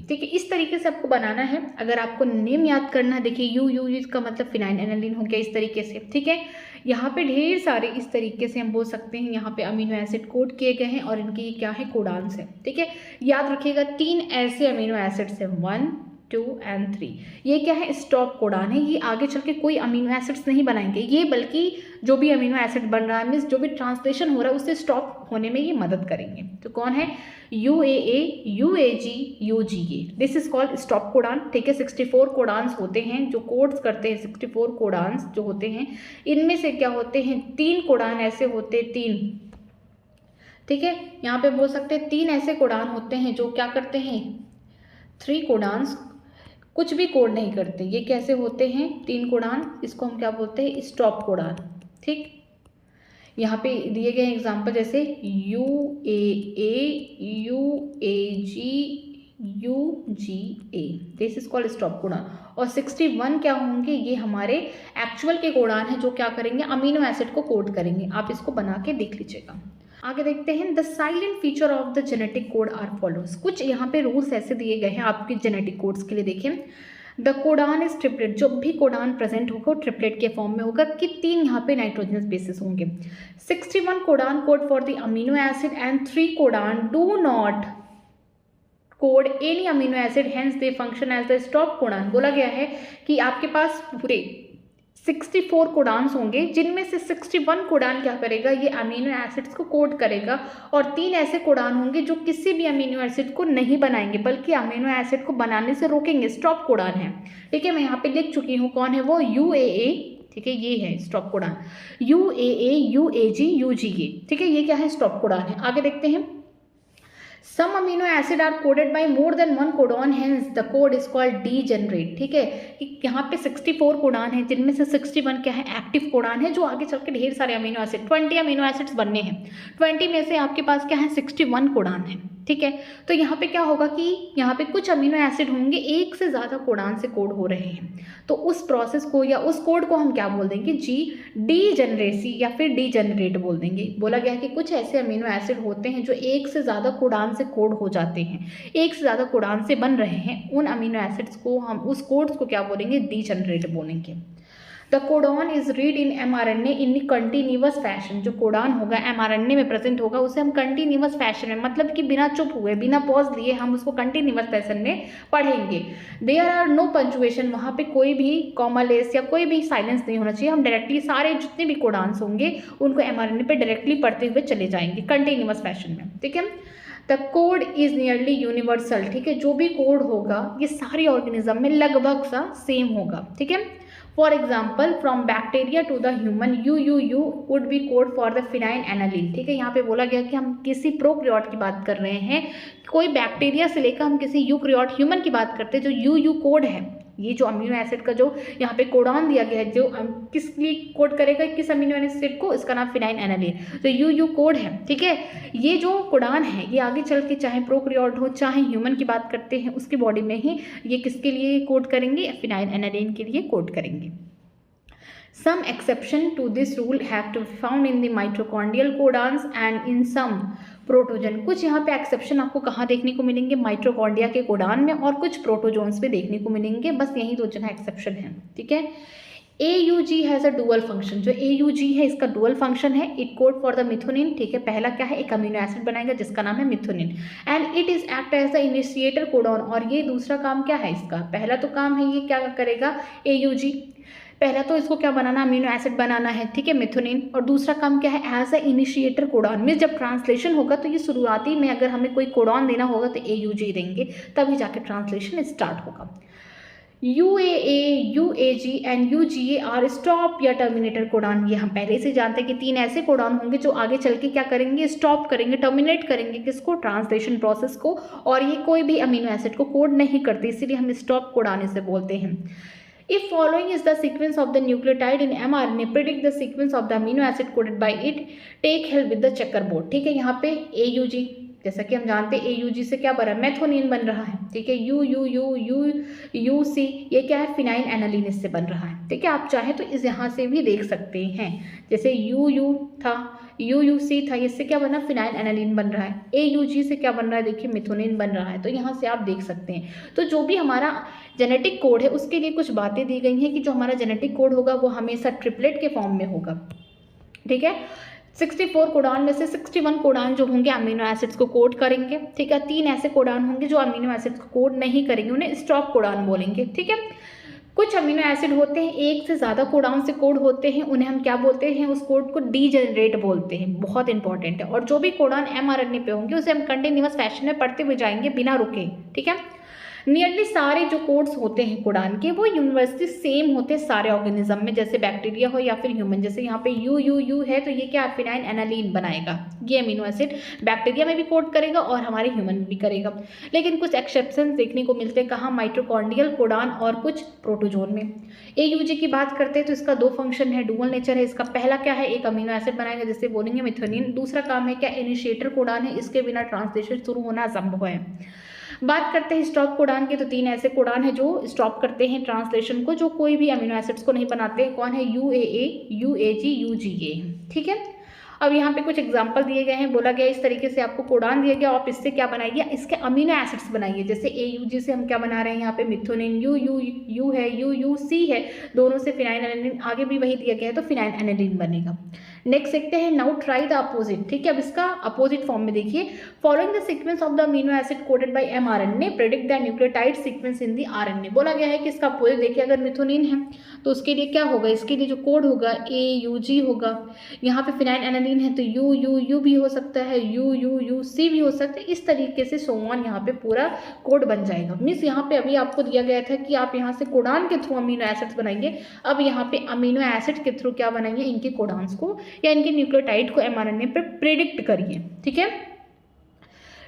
ठीक है, इस तरीके से आपको बनाना है। अगर आपको नेम याद करना है, देखिए यू इसका मतलब फिनाइल एनालिन हो गया, इस तरीके से। ठीक है, यहाँ पे ढेर सारे इस तरीके से हम बोल सकते हैं, यहाँ पे अमीनो एसिड कोड किए गए हैं और इनके ये क्या है, कोडान्स है। ठीक है, याद रखिएगा 3 ऐसे अमीनो एसिड्स हैं, 1, 2 and 3। ये क्या है, स्टॉप कोडान है। ये आगे चल के कोई अमीनो एसिड्स नहीं बनाएंगे ये, बल्कि जो भी अमीनो एसिड बन रहा है, मीन्स जो भी ट्रांसलेशन हो रहा है उससे स्टॉप होने में ये मदद करेंगे। तो कौन है, UAA, UAG, UGA। This is called stop codon. ठीक है, 64 कोडान्स होते हैं जो कोड्स करते हैं। 64 कोडान्स जो होते हैं, इनमें से क्या होते हैं, 3 कोडान ऐसे होते हैं, 3। ठीक है, यहाँ पे बोल सकते हैं 3 ऐसे कोडान होते हैं जो क्या करते हैं, 3 कोडान्स कुछ भी कोड नहीं करते। ये कैसे होते हैं, 3 कोडान, इसको हम क्या बोलते हैं, स्टॉप कोडान। ठीक, यहाँ पे दिए गए एग्जाम्पल जैसे UAA, UAG, UGA। This is called stop codon. और 61 क्या होंगे, ये हमारे एक्चुअल के कोडान हैं जो क्या करेंगे, अमीनो एसिड को कोड करेंगे। आप इसको बना के देख लीजिएगा। आगे देखते हैं, the silent feature of the genetic code are follows. कुछ यहाँ पे रूल्स ऐसे दिए गए हैं आपके जेनेटिक कोड्स के लिए। देखें, द कोडान इज ट्रिपलेट। जो भी कोडान प्रेजेंट होगा ट्रिपलेट के फॉर्म में होगा कि 3 यहाँ पे नाइट्रोजनस बेसिस होंगे। 61 codon code for the amino acid and 3 codon do not code any amino acid, hence they function as the stop codon. बोला गया है कि आपके पास पूरे 64 कोडान्स होंगे, जिनमें से 61 कोडान क्या करेगा, ये अमीनो एसिड्स को कोड करेगा। और 3 ऐसे कोडान होंगे जो किसी भी अमीनो एसिड को नहीं बनाएंगे, बल्कि अमीनो एसिड को बनाने से रोकेंगे। स्टॉप कोडान है। ठीक है, मैं यहाँ पे लिख चुकी हूँ, कौन है वो, UAA। ठीक है, ये है stop codon, UAA, UAG, UGA। ठीक है, ये क्या है, स्टॉप कोडान है। आगे देखते हैं, Some amino acid are coded by more than 1 codon, hence the code is called degenerate। ठीक है, यहाँ पे 64 कोडान है, जिनमें से 61 क्या है, एक्टिव कोडान है, जो आगे चल के ढेर सारे अमीनो एसिड, 20 अमीनो एसिड्स बनने हैं। 20 में से आपके पास क्या है, 61 कोडान है। ठीक है। तो यहाँ पे क्या होगा कि यहाँ पे कुछ अमीनो एसिड होंगे एक से ज़्यादा कोडान से कोड हो रहे हैं, तो उस प्रोसेस को या उस कोड को हम क्या बोल देंगे जी, डीजेनरेसी या फिर डीजेनरेट बोल देंगे। बोला गया है कि कुछ ऐसे अमीनो एसिड होते हैं जो एक से ज़्यादा कोडान से कोड हो जाते हैं, एक से ज़्यादा कोडान से बन रहे हैं, उन अमीनो एसिड्स को हम उस कोड्स को क्या बोलेंगे, डीजेनरेट बोलेंगे। The codon is read in mRNA in continuous fashion. जो कोडान होगा mRNA में प्रेजेंट होगा उसे हम कंटिन्यूअस फैशन में, मतलब कि बिना चुप हुए बिना पॉज लिए हम उसको कंटिन्यूअस फैशन में पढ़ेंगे। देयर आर नो पंचुएशन, वहाँ पे कोई भी कॉमालेस या कोई भी साइलेंस नहीं होना चाहिए। हम डायरेक्टली सारे जितने भी कोडान्स होंगे उनको mRNA पे डायरेक्टली पढ़ते हुए चले जाएंगे कंटिन्यूअस फैशन में, ठीक है। The code is nearly universal, ठीक है। जो भी कोड होगा ये सारे ऑर्गेनिज्म में लगभग सा सेम होगा, ठीक है। For example from bacteria to the human you would be code for the phenylalanine, ठीक है। यहाँ पे बोला गया कि हम किसी प्रोक्रियोट की बात कर रहे हैं, कोई बैक्टीरिया से लेकर हम किसी यूक्रियोट ह्यूमन की बात करते हैं, जो यू कोड है, ये जो अमीनो एसिड का जो यहाँ पे कोडान दिया गया है, जो किस लिए कोड करेगा, किस अमीनो एसिड को, इसका नाम फिनाइल एनालिन, तो यू कोड है, ठीक है। ये जो कोडान है ये आगे चल के चाहे प्रोक्रियोट हो चाहे ह्यूमन की बात करते हैं उसकी बॉडी में ही ये किसके लिए कोड करेंगे, फिनाइल एनालिन के लिए कोड करेंगे। Some exception to this rule have to be found in the mitochondrial codons and in some प्रोटोजन। कुछ यहाँ पे एक्सेप्शन आपको कहाँ देखने को मिलेंगे, माइटोकॉन्ड्रिया के कोडान में और कुछ प्रोटोजोन्स पे देखने को मिलेंगे, बस यही दो जगह एक्सेप्शन है, ठीक है। AUG has a dual function, जो AUG है इसका डुअल फंक्शन है। इट कोड फॉर द मिथोनिन, ठीक है। पहला क्या है, एक अमीनो एसिड बनाएगा जिसका नाम है methionine, and it is act as the initiator codon. और ये दूसरा काम क्या है इसका, पहला तो काम है ये क्या करेगा, AUG, पहला तो इसको क्या बनाना, अमीनो एसिड बनाना है, ठीक है, मिथोनिन, और दूसरा काम क्या है, एज अ इनिशिएटर कोडॉन। में जब ट्रांसलेशन होगा तो ये शुरुआती में अगर हमें कोई कोडॉन देना होगा तो AUG देंगे, तभी जाके ट्रांसलेशन स्टार्ट होगा। UAA, UAG and UGA are stop या टर्मिनेटर कोडान। ये हम पहले से जानते हैं कि 3 ऐसे कोडान होंगे जो आगे चल के क्या करेंगे, स्टॉप करेंगे, टर्मिनेट करेंगे किसको, ट्रांसलेशन प्रोसेस को, और ये कोई भी अमीनो एसिड को कोड नहीं करते, इसीलिए हम स्टॉप कोडान इसे बोलते हैं। If following is the sequence of the nucleotide in mRNA, predict the sequence of the amino acid coded by it. Take help with the checkerboard, ठीक है। यहाँ पे AUG, जैसा कि हम जानते हैं AUG से क्या बन रहा है, मेथोनिन बन रहा है, ठीक है। UC ये क्या है, फिनाइल एनालिन इससे बन रहा है, ठीक है। आप चाहें तो इस यहाँ से भी देख सकते हैं, जैसे UU था, UUC था, इससे क्या बना, फिनाइल एनालिन बन रहा है। AUG से क्या बन रहा है, देखिए मिथोनिन बन रहा है, तो यहाँ से आप देख सकते हैं। तो जो भी हमारा जेनेटिक कोड है उसके लिए कुछ बातें दी गई हैं कि जो हमारा जेनेटिक कोड होगा वो हमेशा ट्रिपलेट के फॉर्म में होगा, ठीक है। 64 कोडान में से 61 कोडान जो होंगे अमीनो एसिड्स को कोड करेंगे, ठीक है। 3 ऐसे कोडान होंगे जो अमीनो एसिड्स को कोड नहीं करेंगे, उन्हें स्टॉप कोडान बोलेंगे, ठीक है। कुछ अमीनो एसिड होते हैं एक से ज़्यादा कोडान से कोड होते हैं, उन्हें हम क्या बोलते हैं, उस कोड को डीजेनरेट बोलते हैं, बहुत इंपॉर्टेंट है। और जो भी कोडान mRNA पे होंगे उसे हम कंटिन्यूअस फैशन में पढ़ते हुए जाएंगे बिना रुके, ठीक है। नियरली सारे जो कोड्स होते हैं कोडान के वो यूनिवर्सली सेम होते हैं सारे ऑर्गेनिज्म में, जैसे बैक्टीरिया हो या फिर ह्यूमन। जैसे यहाँ पे यू है तो ये क्या, फिनाइल एनालिन बनाएगा, ये अमीनो एसिड बैक्टीरिया में भी कोड करेगा और हमारे ह्यूमन में भी करेगा। लेकिन कुछ एक्सेप्शन देखने को मिलते हैं, कहाँ, माइटोकॉन्ड्रियल कोडान और कुछ प्रोटोजोन में। AUG की बात करते हैं तो इसका 2 फंक्शन है, डुअल नेचर है इसका। पहला क्या है, एक अमीनो एसिड बनाएगा जिससे बोलेंगे मिथोनिन। दूसरा काम है क्या, इनिशिएटर कोडान है, इसके बिना ट्रांसलेशन शुरू होना असंभव है। बात करते हैं स्टॉप कोडान के, तो 3 ऐसे कोडान है जो स्टॉप करते हैं ट्रांसलेशन को, जो कोई भी अमीनो एसिड्स को नहीं बनाते। कौन है, UAA, UAG, UGA, ठीक है। अब यहाँ पे कुछ एग्जाम्पल दिए गए हैं, बोला गया इस तरीके से आपको कोडान दिया गया, आप इससे क्या बनाइए, इसके अमीनो एसिड्स बनाइए। जैसे AUG से हम क्या बना रहे हैं, यहाँ पे मिथोनिन, यू है, UUC है, दोनों से फिनाइल एनालिन, आगे भी वही दिया गया है तो फिनाइल एनालिन बनेगा। नेक्स्ट देखते हैं, नाउ ट्राई द अपोजिट, ठीक है। अब इसका अपोजिट फॉर्म में देखिए, following the sequence of the amino acid coded by mRNA, predict the nucleotide sequence in the RNA। बोला गया है कि इसका अपोजिट देखिए, अगर मिथोनिन है तो उसके लिए क्या होगा, इसके लिए जो कोड होगा AUG होगा। यहाँ पे फिनाइल एनालिन है तो यू भी हो सकता है, UUC भी हो सकता है। इस तरीके से सोवन यहाँ पे पूरा कोड बन जाएगा। मीन्स यहाँ पे अभी आपको दिया गया था कि आप यहाँ से कोडान के थ्रू अमीनो एसिड्स बनाइए, अब यहाँ पे अमीनो एसिड के थ्रू क्या बनाइए, इनके कोडान्स को या इनके न्यूक्लियोटाइड को mRNA पे प्रेडिक्ट करिए, ठीक है।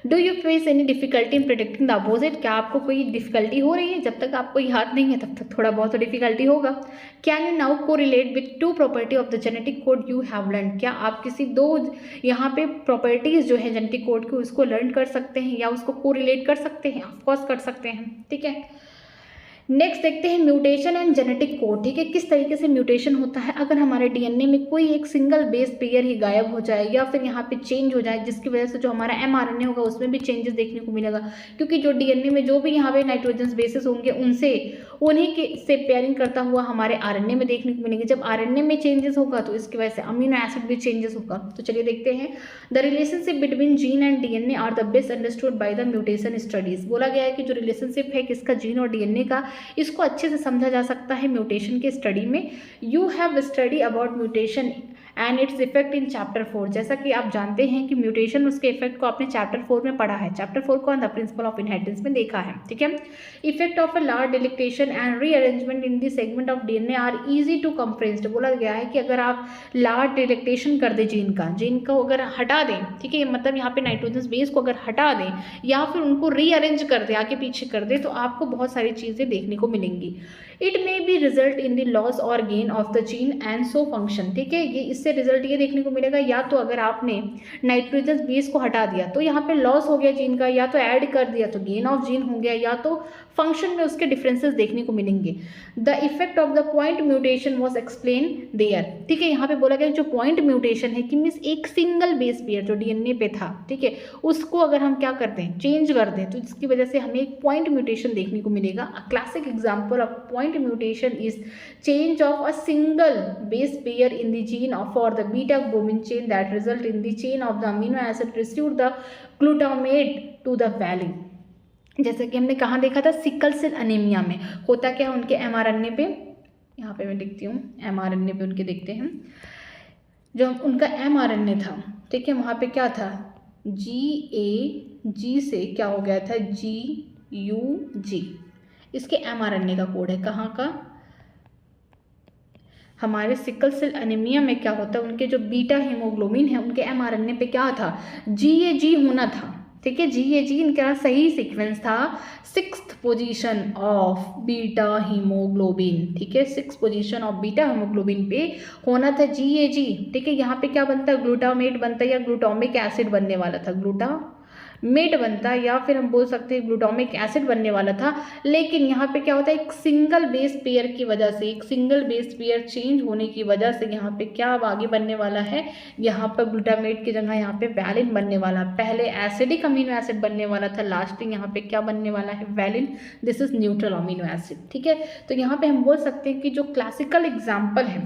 Do you face any difficulty in predicting the opposite, क्या आपको कोई डिफिकल्टी हो रही है? जब तक आपको याद नहीं है तब तक थोड़ा बहुत तो डिफिकल्टी होगा। कैन यू नाउ को relate with to property of the genetic code you have learn, क्या आप किसी दो यहाँ पे प्रॉपर्टीज जो है जेनेटिक कोड की उसको लर्न कर सकते हैं या उसको को रिलेट कर सकते हैं? ऑफकोर्स कर सकते हैं, ठीक है। नेक्स्ट देखते हैं म्यूटेशन एंड जेनेटिक कोड, ठीक है। किस तरीके से म्यूटेशन होता है अगर हमारे डीएनए में कोई एक सिंगल बेस पेयर ही गायब हो जाए या फिर यहाँ पे चेंज हो जाए, जिसकी वजह से जो हमारा एमआरएनए होगा उसमें भी चेंजेस देखने को मिलेगा, क्योंकि जो डीएनए में जो भी यहाँ पे नाइट्रोजन बेसेस होंगे उनसे उन्हीं के से पेयरिंग करता हुआ हमारे आरएनए में देखने को मिलेंगे। जब आरएनए में चेंजेस होगा तो इसकी वजह से अमीनो एसिड भी चेंजेस होगा। तो चलिए देखते हैं, the relationship between gene and DNA are the best understood by the mutation studies. बोला गया है कि जो रिलेशनशिप है किसका, जीन और डीएनए का, इसको अच्छे से समझा जा सकता है म्यूटेशन के स्टडी में। You have study about mutation and its effect in chapter 4। जैसा कि आप जानते हैं कि म्यूटेशन उसके इफेक्ट को आपने चैप्टर 4 में पढ़ा है। चैप्टर 4 को द प्रिंसिपल ऑफ इनहेरिटेंस में देखा है, ठीक है। Effect of a large deletion and rearrangement in the segment of DNA are easy to comprehend. बोला गया है कि अगर आप लार्ज डिलिक्टेशन कर दें जीन को अगर हटा दें, ठीक है, मतलब यहाँ पे नाइट्रोजन बेस को अगर हटा दें या फिर उनको रीअरेंज कर दें, आगे पीछे कर दें, तो आपको बहुत सारी चीज़ें देखने को मिलेंगी। It may be result in the loss or gain of the gene and so function, ठीक है। ये इससे रिजल्ट ये देखने को मिलेगा, या तो अगर आपने नाइट्रोजन बेस को हटा दिया तो यहाँ पे लॉस हो गया जीन का, या तो ऐड कर दिया तो गेन ऑफ जीन हो गया, या तो फंक्शन में उसके डिफरेंसेस देखने को मिलेंगे। The effect of the point mutation was explain there, ठीक है। यहाँ पे बोला गया जो पॉइंट म्यूटेशन है कि मीन्स एक सिंगल बेस पेयर जो डीएनए पे था, ठीक है, उसको अगर हम क्या करते हैं, चेंज कर दें, तो इसकी वजह से हमें एक पॉइंट म्यूटेशन देखने को मिलेगा। A classic example of point mutation is change of a single base pair in the gene for the beta globin chain that result in the chain of the amino acid received the glutamate to the valine. जैसे कि हमने कहाँ देखा था, सिकल सेल अनीमिया में होता क्या है, उनके एमआरएनए पे, यहाँ पे मैं लिखती हूँ, एमआरएनए पे उनके देखते हैं, जो उनका एमआरएनए था, ठीक है, वहाँ पे क्या था, जी से क्या हो गया था, GUG, इसके एमआरएनए का कोड है, कहाँ का, हमारे सिकल सेल अनीमिया में क्या होता है, उनके जो बीटा हीमोग्लोबिन है उनके एमआरएनए पे क्या था, GAG होना था, ठीक है। GAG इनका सही सीक्वेंस था 6th position of beta haemoglobin, ठीक है, 6th position of beta haemoglobin पे होना था GAG, ठीक है। यहाँ पे क्या बनता है, ग्लूटामेट बनता है या ग्लूटामिक एसिड बनने वाला था, ग्लूटामेट बनता है या फिर हम बोल सकते हैं ग्लूटामिक एसिड बनने वाला था। लेकिन यहाँ पे क्या होता है, एक सिंगल बेस पेयर की वजह से, एक सिंगल बेस पेयर चेंज होने की वजह से यहाँ पे क्या अब आगे बनने वाला है, यहाँ पर ग्लूटामेट की जगह यहाँ पे वैलिन बनने वाला, पहले एसिडिक अमीनो एसिड बनने वाला था, लास्टिंग यहाँ पे क्या बनने वाला है, valine, this is neutral amino acid, ठीक है। तो यहाँ पे हम बोल सकते हैं कि जो क्लासिकल एग्जाम्पल है,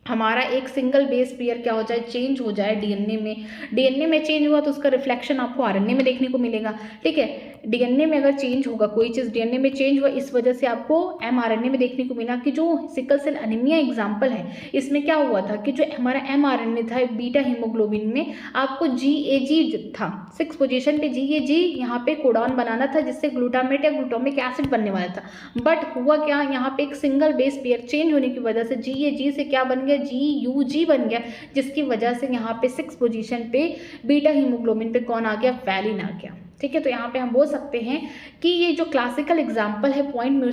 हमारा एक सिंगल बेस पेयर क्या हो जाए, चेंज हो जाए डीएनए में चेंज हुआ तो उसका रिफ्लेक्शन आपको आरएनए में देखने को मिलेगा, ठीक है। डीएनए में अगर चेंज होगा, कोई चीज़ डीएनए में चेंज हुआ, इस वजह से आपको एमआरएनए में देखने को मिला कि जो सिकल सेल अनीमिया एग्जाम्पल है इसमें क्या हुआ था कि जो हमारा एमआरएनए था बीटा हीमोग्लोबिन में आपको GAG था, 6th पोजीशन पे GAG यहाँ पे कोडॉन बनाना था जिससे ग्लूटामेट या ग्लूटामिक एसिड बनने वाला था। बट हुआ क्या, यहाँ पे एक सिंगल बेस पेयर चेंज होने की वजह से GAG से क्या बन गया, GUG बन गया, जिसकी वजह से यहाँ पे 6th पोजीशन पे बीटा हीमोग्लोबिन पे कौन आ गया, वैलिन आ गया, ठीक है। तो यहाँ पे हम बोल सकते हैं कि ये जो क्लासिकल एग्जाम्पल है पॉइंट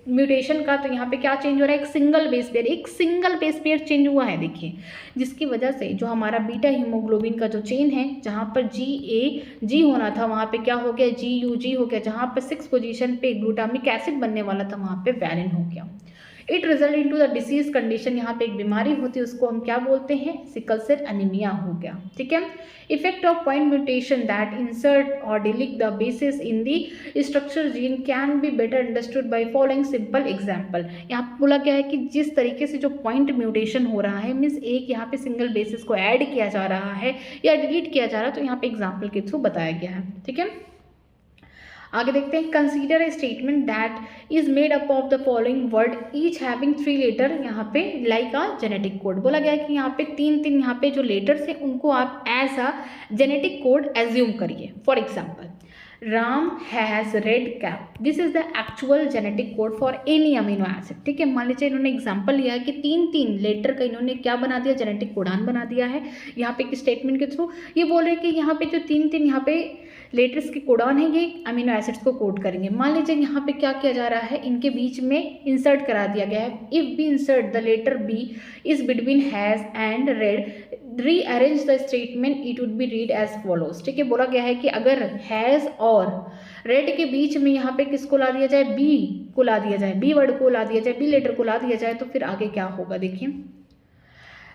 म्यूटेशन का, तो यहाँ पे क्या चेंज हो रहा है, एक सिंगल बेस पेयर चेंज हुआ है, देखिए, जिसकी वजह से जो हमारा बीटा हीमोग्लोबिन का जो चेन है, जहाँ पर GAG होना था वहाँ पे क्या हो गया, GUG हो गया, जहाँ पर 6th पोजीशन पे ग्लूटामिक एसिड बनने वाला था वहाँ पे वैलिन हो गया। It result into the disease condition, यहाँ पे एक बीमारी होती है उसको हम क्या बोलते हैं, सिकल सेल अनीमिया हो गया, ठीक है। Effect of point mutation that insert or delete the bases in the structure gene can be better understood by following simple example. यहाँ बोला गया है कि जिस तरीके से जो पॉइंट म्यूटेशन हो रहा है, मीन्स एक यहाँ पे सिंगल बेसिस को ऐड किया जा रहा है या डिलीट किया जा रहा है, तो यहाँ पे एग्जाम्पल के थ्रू बताया गया है, ठीक है। आगे देखते हैं, consider a statement that is made up of the following word each having 3 letter, यहाँ पे लाइक अ जेनेटिक कोड। बोला गया है कि यहाँ पे तीन यहाँ पे जो लेटर्स हैं उनको आप as a genetic code assume करिए। For example, Ram has red cap, this is the actual genetic code for any amino acid. ठीक है, मान लीजिए इन्होंने एग्जांपल लिया है कि 3 लेटर का इन्होंने क्या बना दिया, जेनेटिक कोडान बना दिया है यहाँ पे एक स्टेटमेंट के थ्रू। ये बोल रहे हैं कि यहाँ पे जो 3 यहाँ पे लेटर्स के कोडान है ये अमीनो एसिड्स को कोड करेंगे। मान लीजिए यहाँ पे क्या किया जा रहा है, इनके बीच में इंसर्ट करा दिया गया है, if B insert the letter B is between has and red rearrange the statement it would be read as follows. ठीक है, बोला गया है कि अगर हैज और रेड के बीच में यहाँ पे किसको ला दिया जाए, बी को ला दिया जाए, बी वर्ड को ला दिया जाए, बी लेटर को ला दिया जाए, तो फिर आगे क्या होगा देखिए,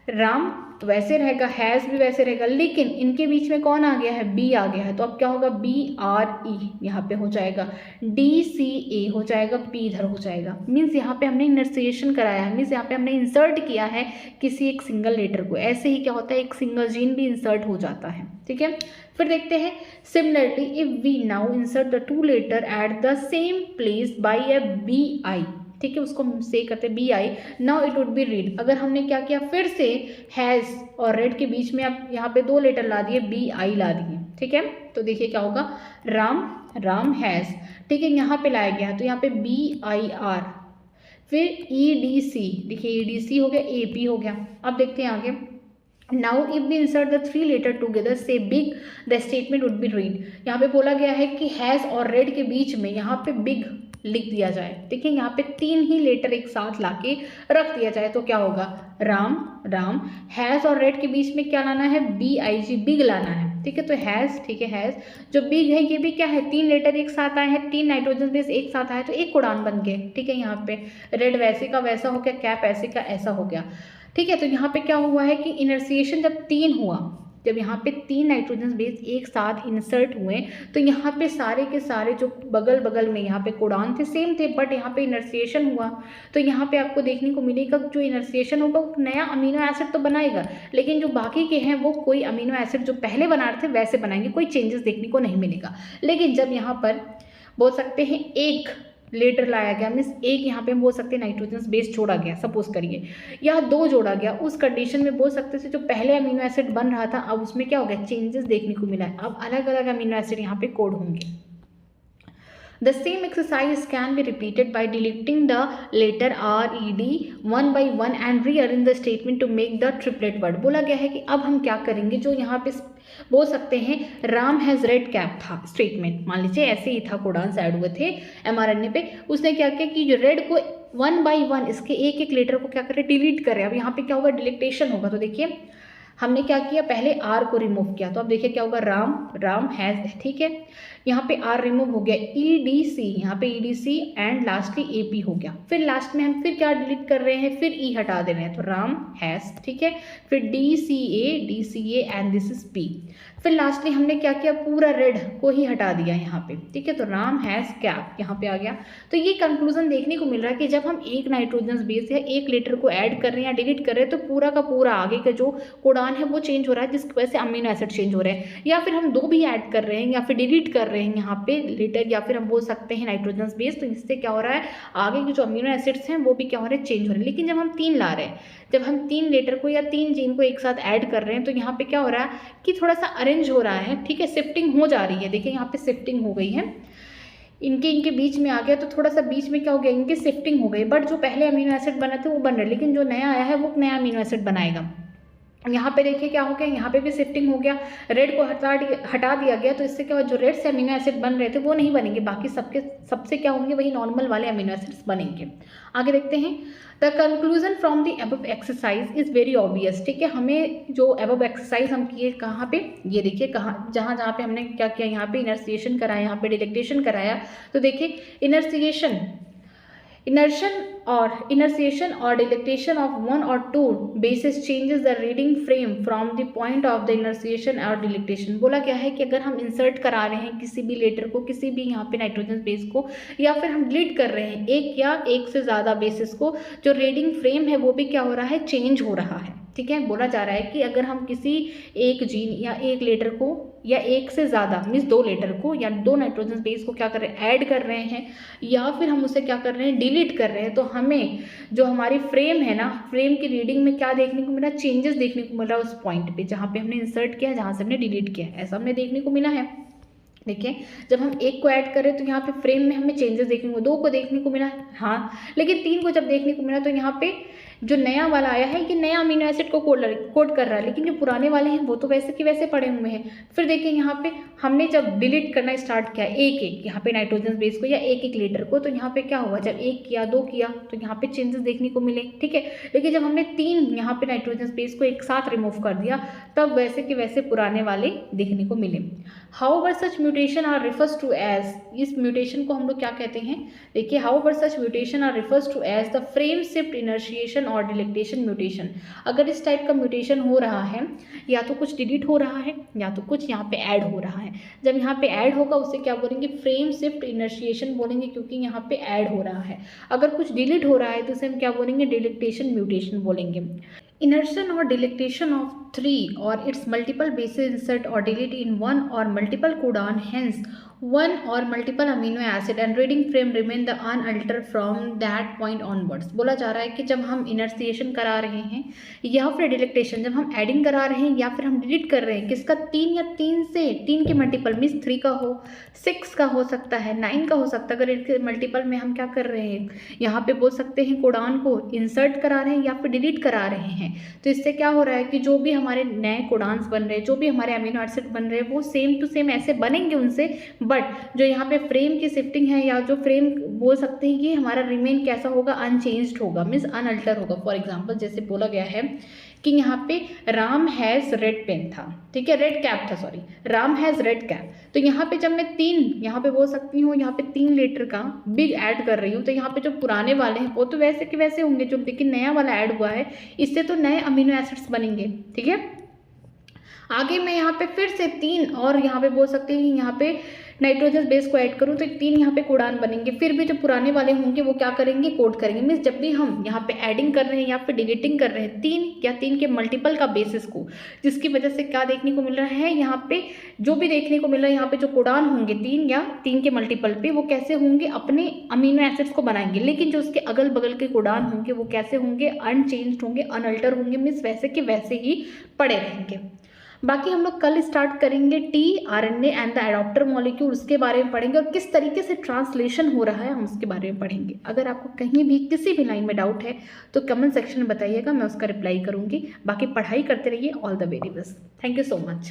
राम तो वैसे रहेगा, हैज़ भी वैसे रहेगा, लेकिन इनके बीच में कौन आ गया है, बी आ गया है, तो अब क्या होगा, बी आर ई यहाँ पे हो जाएगा, डी सी ए हो जाएगा, पी इधर हो जाएगा। मीन्स यहाँ पे हमने इनर्सिएशन कराया है, मीन्स यहाँ पे हमने इंसर्ट किया है किसी एक सिंगल लेटर को। ऐसे ही क्या होता है, एक सिंगल जीन भी इंसर्ट हो जाता है। ठीक है, फिर देखते हैं similarly if we now insert the 2 letter at the same place by A B I. ठीक है, उसको हम से करते B I, now it would be read. अगर हमने क्या किया, फिर से हैज़ और रेड के बीच में अब यहाँ पे 2 लेटर ला दिए, बी आई ला दिए। ठीक है, तो देखिए क्या होगा, राम हैज़। ठीक है, यहाँ पे लाया गया तो यहाँ पे बी आई आर, फिर ई डी सी, देखिए ई डी सी हो गया, ए पी हो गया। अब देखते हैं आगे, now if we insert the 3 letter together से big the statement would be read. यहाँ पे बोला गया है कि हैज़ और रेड के बीच में यहाँ पे बिग लिख दिया जाए। देखिए यहाँ पे 3 ही लेटर एक साथ लाके रख दिया जाए तो क्या होगा, राम हैज़ और रेड के बीच में क्या लाना है, बी आई जी, बिग लाना है। ठीक है, तो हैज़, ठीक है हैज़ जो बिग है ये भी क्या है, 3 लेटर एक साथ आए हैं, 3 नाइट्रोजन बेस एक साथ आए तो एक उड़ान बन गए। ठीक है, यहाँ पे रेड वैसे का वैसा हो गया, कैप ऐसे का ऐसा हो गया। ठीक है, तो यहाँ पे क्या हुआ है कि इनर्सिएशन जब 3 हुआ, जब यहाँ पे 3 नाइट्रोजन बेस एक साथ इंसर्ट हुए तो यहाँ पे सारे के सारे जो बगल बगल में यहाँ पे कोडान थे सेम थे, बट यहाँ पे इनर्सिएशन हुआ तो यहाँ पे आपको देखने को मिलेगा जो इनर्सिएशन होगा वो नया अमीनो एसिड तो बनाएगा, लेकिन जो बाकी के हैं वो कोई अमीनो एसिड जो पहले बना रहे थे वैसे बनाएंगे, कोई चेंजेस देखने को नहीं मिलेगा। लेकिन जब यहाँ पर बोल सकते हैं एक लेटर लाया गया, मीन्स एक यहाँ पे हम बोल सकते हैं नाइट्रोजन बेस जोड़ा गया, सपोज करिए, या 2 जोड़ा गया, उस कंडीशन में बोल सकते थे जो पहले अमीनो एसिड बन रहा था अब उसमें क्या हो गया, चेंजेस देखने को मिला है। अब अलग अलग अमीनो एसिड यहाँ पे कोड होंगे। The same exercise can be repeated by deleting the letter R, E, D one by one and rearrange the statement to make the triplet word। बोला गया है कि अब हम क्या करेंगे, जो यहाँ पे बोल सकते हैं राम हैज़ रेड कैप था स्टेटमेंट, मान लीजिए ऐसे ही था, कोडान ऐड हुए थे mRNA पे, उसने क्या किया कि जो रेड को 1 by 1 इसके एक लेटर को क्या करे, डिलीट करे। अब यहाँ पे क्या होगा, डिलीटेशन होगा। तो देखिए हमने क्या किया, पहले आर को रिमूव किया, तो अब देखिए क्या होगा, राम हैज़। ठीक है, यहाँ पे आर रिमूव हो गया, ई डी सी, यहाँ पे E D C and lastly A P हो गया। फिर लास्ट में हम फिर क्या डिलीट कर रहे हैं, फिर ई हटा दे रहे हैं, तो राम हैज़। ठीक है, फिर D C A and this is P. फिर लास्टली हमने क्या किया, पूरा रेड को ही हटा दिया यहाँ पे। ठीक है, तो राम हैज़ कैप यहाँ पे आ गया। तो ये कंक्लूजन देखने को मिल रहा है कि जब हम एक नाइट्रोजन बेस या एक लेटर को ऐड कर रहे हैं या डिलीट कर रहे हैं तो पूरा का पूरा आगे का जो कोडान है वो चेंज हो रहा है, जिसकी वजह से अमीनो एसिड चेंज हो रहे हैं। या फिर हम 2 भी ऐड कर रहे हैं या फिर डिलीट कर रहे हैं यहाँ पे लेटर, या फिर हम बोल सकते हैं नाइट्रोजन बेस, तो इससे क्या हो रहा है, आगे के जो अमीनो एसिड्स हैं वो भी क्या हो रहे हैं, चेंज हो रहे हैं। लेकिन जब हम 3 ला रहे हैं, जब हम 3 लेटर को या 3 जीन को एक साथ ऐड कर रहे हैं तो यहाँ पे क्या हो रहा है कि थोड़ा सा अरेंज हो रहा है। ठीक है, शिफ्टिंग हो जा रही है, देखिए यहाँ पे शिफ्टिंग हो गई है, इनके बीच में आ गया तो थोड़ा सा बीच में क्या हो गया, इनके शिफ्टिंग हो गई, बट जो पहले अमीनो एसिड बने थे वो बन रहे, लेकिन जो नया आया है वो नया अमीनो एसिड बनाएगा। यहाँ पे देखिए क्या हो गया, यहाँ पे भी शिफ्टिंग हो गया, रेड को हटा दिया गया, तो इससे क्या हो, जो रेड से अमीनो एसिड बन रहे थे वो नहीं बनेंगे, बाकी सबसे क्या होंगे, वही नॉर्मल वाले अमीनो एसिड्स बनेंगे। आगे देखते हैं, the conclusion from the above exercise is very obvious. ठीक है, हमें जो अबव एक्सरसाइज हम किए कहाँ पे, ये देखिए कहाँ, जहाँ पे हमने क्या किया, यहाँ पे इनर्सिएशन कराया, यहाँ पे डिलेक्टेशन कराया। तो देखिए इनर्सिएशन और डिलेक्टेशन of 1 or 2 bases changes the reading frame from the point of the इनर्सिएशन और डिलेक्टेशन। बोला गया है कि अगर हम इंसर्ट करा रहे हैं किसी भी लेटर को, किसी भी यहाँ पे नाइट्रोजन बेस को, या फिर हम डिलीट कर रहे हैं एक या एक से ज़्यादा बेसिस को, जो रीडिंग फ्रेम है वो भी क्या हो रहा है, चेंज हो रहा है। ठीक है, बोला जा रहा है कि अगर हम किसी एक जीन या एक लेटर को या एक से ज़्यादा मीन्स 2 लेटर को या 2 नाइट्रोजन बेस को क्या कर रहे हैं, ऐड कर रहे हैं, या फिर हम उसे क्या कर रहे हैं, डिलीट कर रहे हैं, तो हमें जो हमारी फ्रेम है ना, फ्रेम की रीडिंग में क्या देखने को मिला, चेंजेस देखने को मिल रहा है उस पॉइंट पे जहाँ पे हमने इंसर्ट किया, जहाँ से हमने डिलीट किया, ऐसा हमने देखने को मिला है। देखिए, जब हम एक को ऐड करें तो यहाँ पे फ्रेम में हमें चेंजेस देखने को, 2 को देखने को मिला, हाँ, लेकिन 3 को जब देखने को मिला तो यहाँ पे जो नया वाला आया है ये नया अमीनो एसिड को कोड कर रहा है, लेकिन जो पुराने वाले हैं वो तो वैसे के वैसे पड़े हुए हैं। फिर देखिए यहाँ पे हमने जब डिलीट करना स्टार्ट किया एक एक यहाँ पे नाइट्रोजन बेस को या एक एक लीटर को, तो यहाँ पे क्या हुआ, जब 1 किया 2 किया तो यहाँ पे चेंजेस देखने को मिले, ठीक है। लेकिन जब हमने 3 यहाँ पे नाइट्रोजन बेस को एक साथ रिमूव कर दिया तब वैसे के वैसे पुराने वाले देखने को मिले। However such mutation are refers to as, इस म्यूटेशन को हम लोग क्या कहते हैं, देखिए, however such mutation are refers to as the frame shift insertion और डिलेक्टेशन म्यूटेशन। अगर इस टाइप का म्यूटेशन हो रहा है, या तो कुछ डिलीट हो रहा है या तो कुछ यहाँ पे ऐड हो रहा है। जब यहाँ पे ऐड होगा उसे क्या बोलेंगे, फ्रेम शिफ्ट इनर्शिएशन बोलेंगे, क्योंकि यहाँ पे ऐड हो रहा है। अगर कुछ डिलीट हो रहा है तो उसे हम क्या बोलेंगे, डिलेक्टेशन म्यूटेशन बोलेंगे। Insertion or delectation of 3 or its multiple bases insert or delete in one or multiple codon, hence one or multiple amino acid and reading frame remain the unaltered from that point onwards। बोला जा रहा है कि जब हम इनर्सिएशन करा रहे हैं या फिर डिलेक्टेशन, जब हम एडिंग करा रहे हैं या फिर हम डिलीट कर रहे हैं, किसका, 3 या 3 के मल्टीपल मीन्स 3 का हो, 6 का हो सकता है, 9 का हो सकता है। अगर इसके मल्टीपल में हम क्या कर रहे हैं, यहाँ पे बोल सकते हैं कोडान को इंसर्ट करा रहे हैं या फिर डिलीट करा रहे हैं, तो इससे क्या हो रहा है कि जो भी हमारे नए कोडान्स बन रहे हैं, जो भी हमारे अमीनो एसिड बन रहे हैं, वो सेम टू सेम ऐसे बनेंगे उनसे, बट जो यहाँ पे फ्रेम की शिफ्टिंग है या जो फ्रेम बोल सकते हैं कि हमारा रिमेन कैसा होगा, अनचेंज्ड होगा, मीन्स अनअल्टर होगा। फॉर एग्जाम्पल जैसे बोला गया है कि यहाँ पे राम हैज़ रेड पेन था, ठीक है, रेड कैप था, sorry, Ram has red cap. तो यहाँ पे जब मैं 3 यहाँ पे बोल सकती हूँ, यहाँ पे 3 लीटर का बिग ऐड कर रही हूँ, तो यहाँ पे जो पुराने वाले हैं वो तो वैसे के वैसे होंगे, जो लेकिन नया वाला ऐड हुआ है इससे तो नए अमीनो एसिड्स बनेंगे, ठीक है। आगे मैं यहाँ पे फिर से 3 और यहाँ पे बोल सकते हैं यहाँ पे नाइट्रोजन बेस को ऐड करूँ तो 3 यहाँ पे कोडान बनेंगे, फिर भी जो पुराने वाले होंगे वो क्या करेंगे, कोड करेंगे। मीन्स जब भी हम यहाँ पे एडिंग कर रहे हैं या फिर डिलीटिंग कर रहे हैं 3 या 3 के मल्टीपल का बेसिस को, जिसकी वजह से क्या देखने को मिल रहा है, यहाँ पे जो भी देखने को मिल रहा है, यहाँ पे जो कोडान होंगे 3 या 3 के मल्टीपल पे, वो कैसे होंगे, अपने अमीनो एसिड्स को बनाएंगे, लेकिन जो उसके अगल बगल के कोडान होंगे वो कैसे होंगे, अनचेंज्ड होंगे, अनअल्टर होंगे, मीन्स वैसे के वैसे ही पड़े रहेंगे। बाकी हम लोग कल स्टार्ट करेंगे tRNA and the adapter molecule, उसके बारे में पढ़ेंगे और किस तरीके से ट्रांसलेशन हो रहा है हम उसके बारे में पढ़ेंगे। अगर आपको कहीं भी किसी भी लाइन में डाउट है तो कमेंट सेक्शन में बताइएगा, मैं उसका रिप्लाई करूँगी। बाकी पढ़ाई करते रहिए। All the very best. Thank you so much.